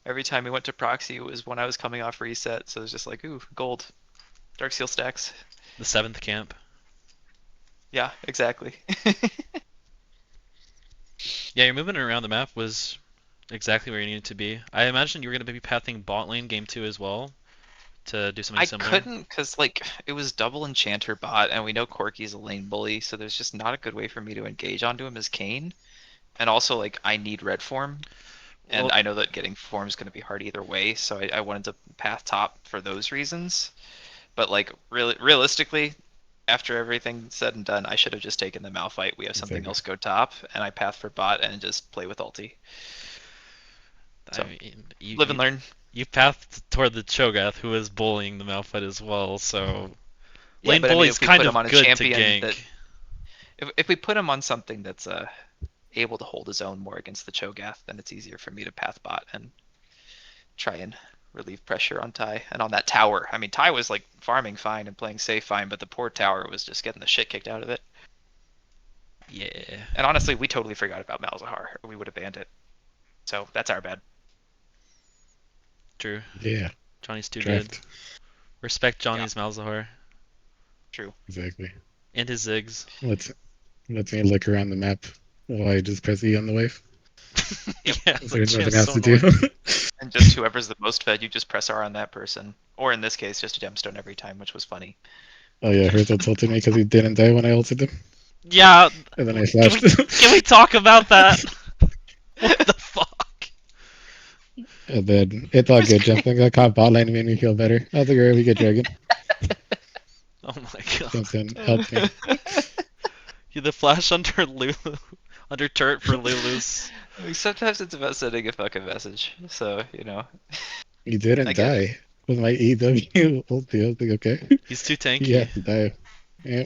Every time we went to proxy, it was when I was coming off reset, so it was just like, ooh, gold, Dark Seal stacks. The 7th camp. Yeah, exactly. Yeah, your movement around the map was exactly where you needed to be. I imagine you were going to be pathing bot lane game 2 as well to do something I similar. couldn't because like it was double enchanter bot, and we know Corky's a lane bully, so there's just not a good way for me to engage onto him as Kane. And also like I need red form, and Well, I know that getting form is going to be hard either way, so I wanted to path top for those reasons. But like realistically, after everything said and done, I should have just taken the Malphite. We have something exactly. else go top, and I path for bot and just play with ulti. I So mean, live and learn. you pathed toward the Cho'Gath, who is bullying the Malphite as well, so Yeah, lane but I mean, bully's if we kind put him of on a good to champion that, gank. if we put him on something that's able to hold his own more against the Cho'Gath, then it's easier for me to path bot and try and relieve pressure on Ty and on that tower. I mean, Ty was like farming fine and playing safe fine, but the poor tower was just getting the shit kicked out of it. Yeah. And honestly, we totally forgot about Malzahar. We would have banned it. So that's our bad. True. Yeah, Johnny's too good. draft Respect Yeah, Johnny's Malzahar true. exactly. and his Ziggs. Let's me look around the map while I just press E on the wave. Yep. Yeah, So there's nothing Jim's else so to do. annoying. And just whoever's the most fed, you just press R on that person. Or in this case, just a gemstone every time, which was funny. Oh yeah, Herzl tilted me because he didn't die when I ulted him, Yeah, and then I can flashed. we talk about that? What the fuck? And then it's It all was good. great. Jumping that cop bot lane made me feel better. I was like, alright, we get dragon. Oh my god. Jumped in, helped me. You the flash under Lulu, under turret for Lulu's. Like, sometimes it's about sending a fucking message. So, you know, He I didn't get it. die with my EW ulti. I was like, okay, He's too he tanky. has to die. Yeah,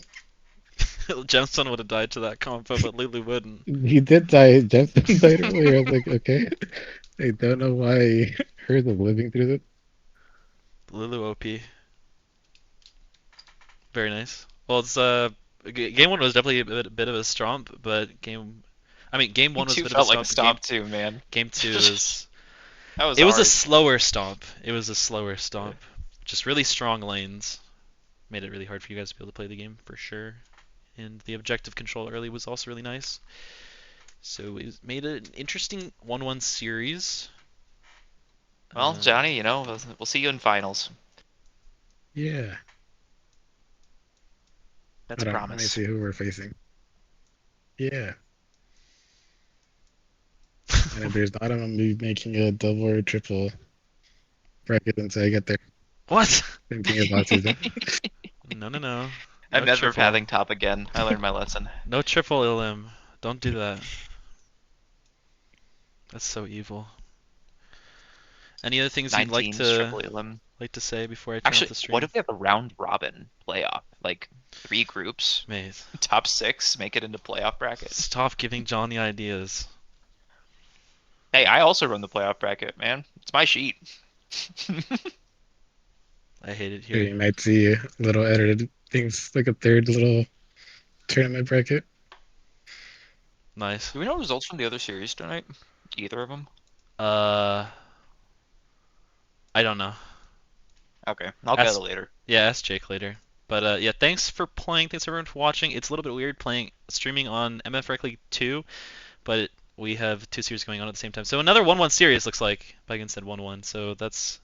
Gemstone would have died to that combo, but Lulu wouldn't. he did die. Jensen died earlier. I was like, okay, I don't know why Herzl living through this. Lulu OP. Very nice. Well, it's game 1 was definitely a bit of a stomp, but game 1 Game was a two bit of a felt like a stomp. But game stomp too, man. game 2 is That was it was a hard. slower stomp. It was a slower stomp. Just really strong lanes. Made it really hard for you guys to be able to play the game for sure. And the objective control early was also really nice. So it made an interesting 1-1 series. Well, Johnny, you know, we'll see you in finals. Yeah, That's a hold on. Let me promise. see who we're facing. Yeah, and if there's not, I'm gonna be making a double or triple bracket until I get there. What? Same thing as last season. No, no, no. I'm No never triple. pathing top again. I learned my lesson. No triple LM. Don't do that. That's so evil. Any other things you'd 19's triple elim. like to say before I turn off Actually, the stream? what if we have a round robin playoff? Like 3 groups, Mate, top 6 make it into playoff bracket. stop giving Johnny ideas. Hey, I also run the playoff bracket, man. It's my sheet. I hate it Here here. you might see little edited things, like a third little tournament bracket. Nice. Do we know results from the other series tonight? Either of them? Uh, I don't know. Okay, I'll get it Ask, later. yeah, ask Jake later. But yeah, thanks for playing. Thanks everyone for watching. It's a little bit weird streaming on MFRS11Week 2, but we have 2 series going on at the same time. So another 1-1 series looks like. Bygin said 1-1, so that's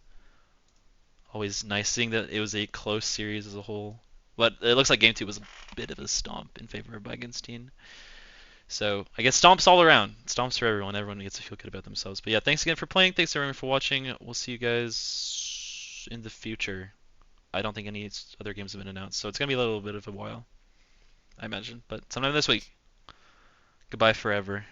always nice seeing that it was a close series as a whole. But it looks like game 2 was a bit of a stomp in favor of Bygin's team. So I guess stomps all around. Stomps for everyone. Everyone gets to feel good about themselves. But yeah, thanks again for playing. Thanks everyone for watching. We'll see you guys in the future. I don't think any other games have been announced, so it's gonna be a little bit of a while, I imagine. But sometime this week. Goodbye forever.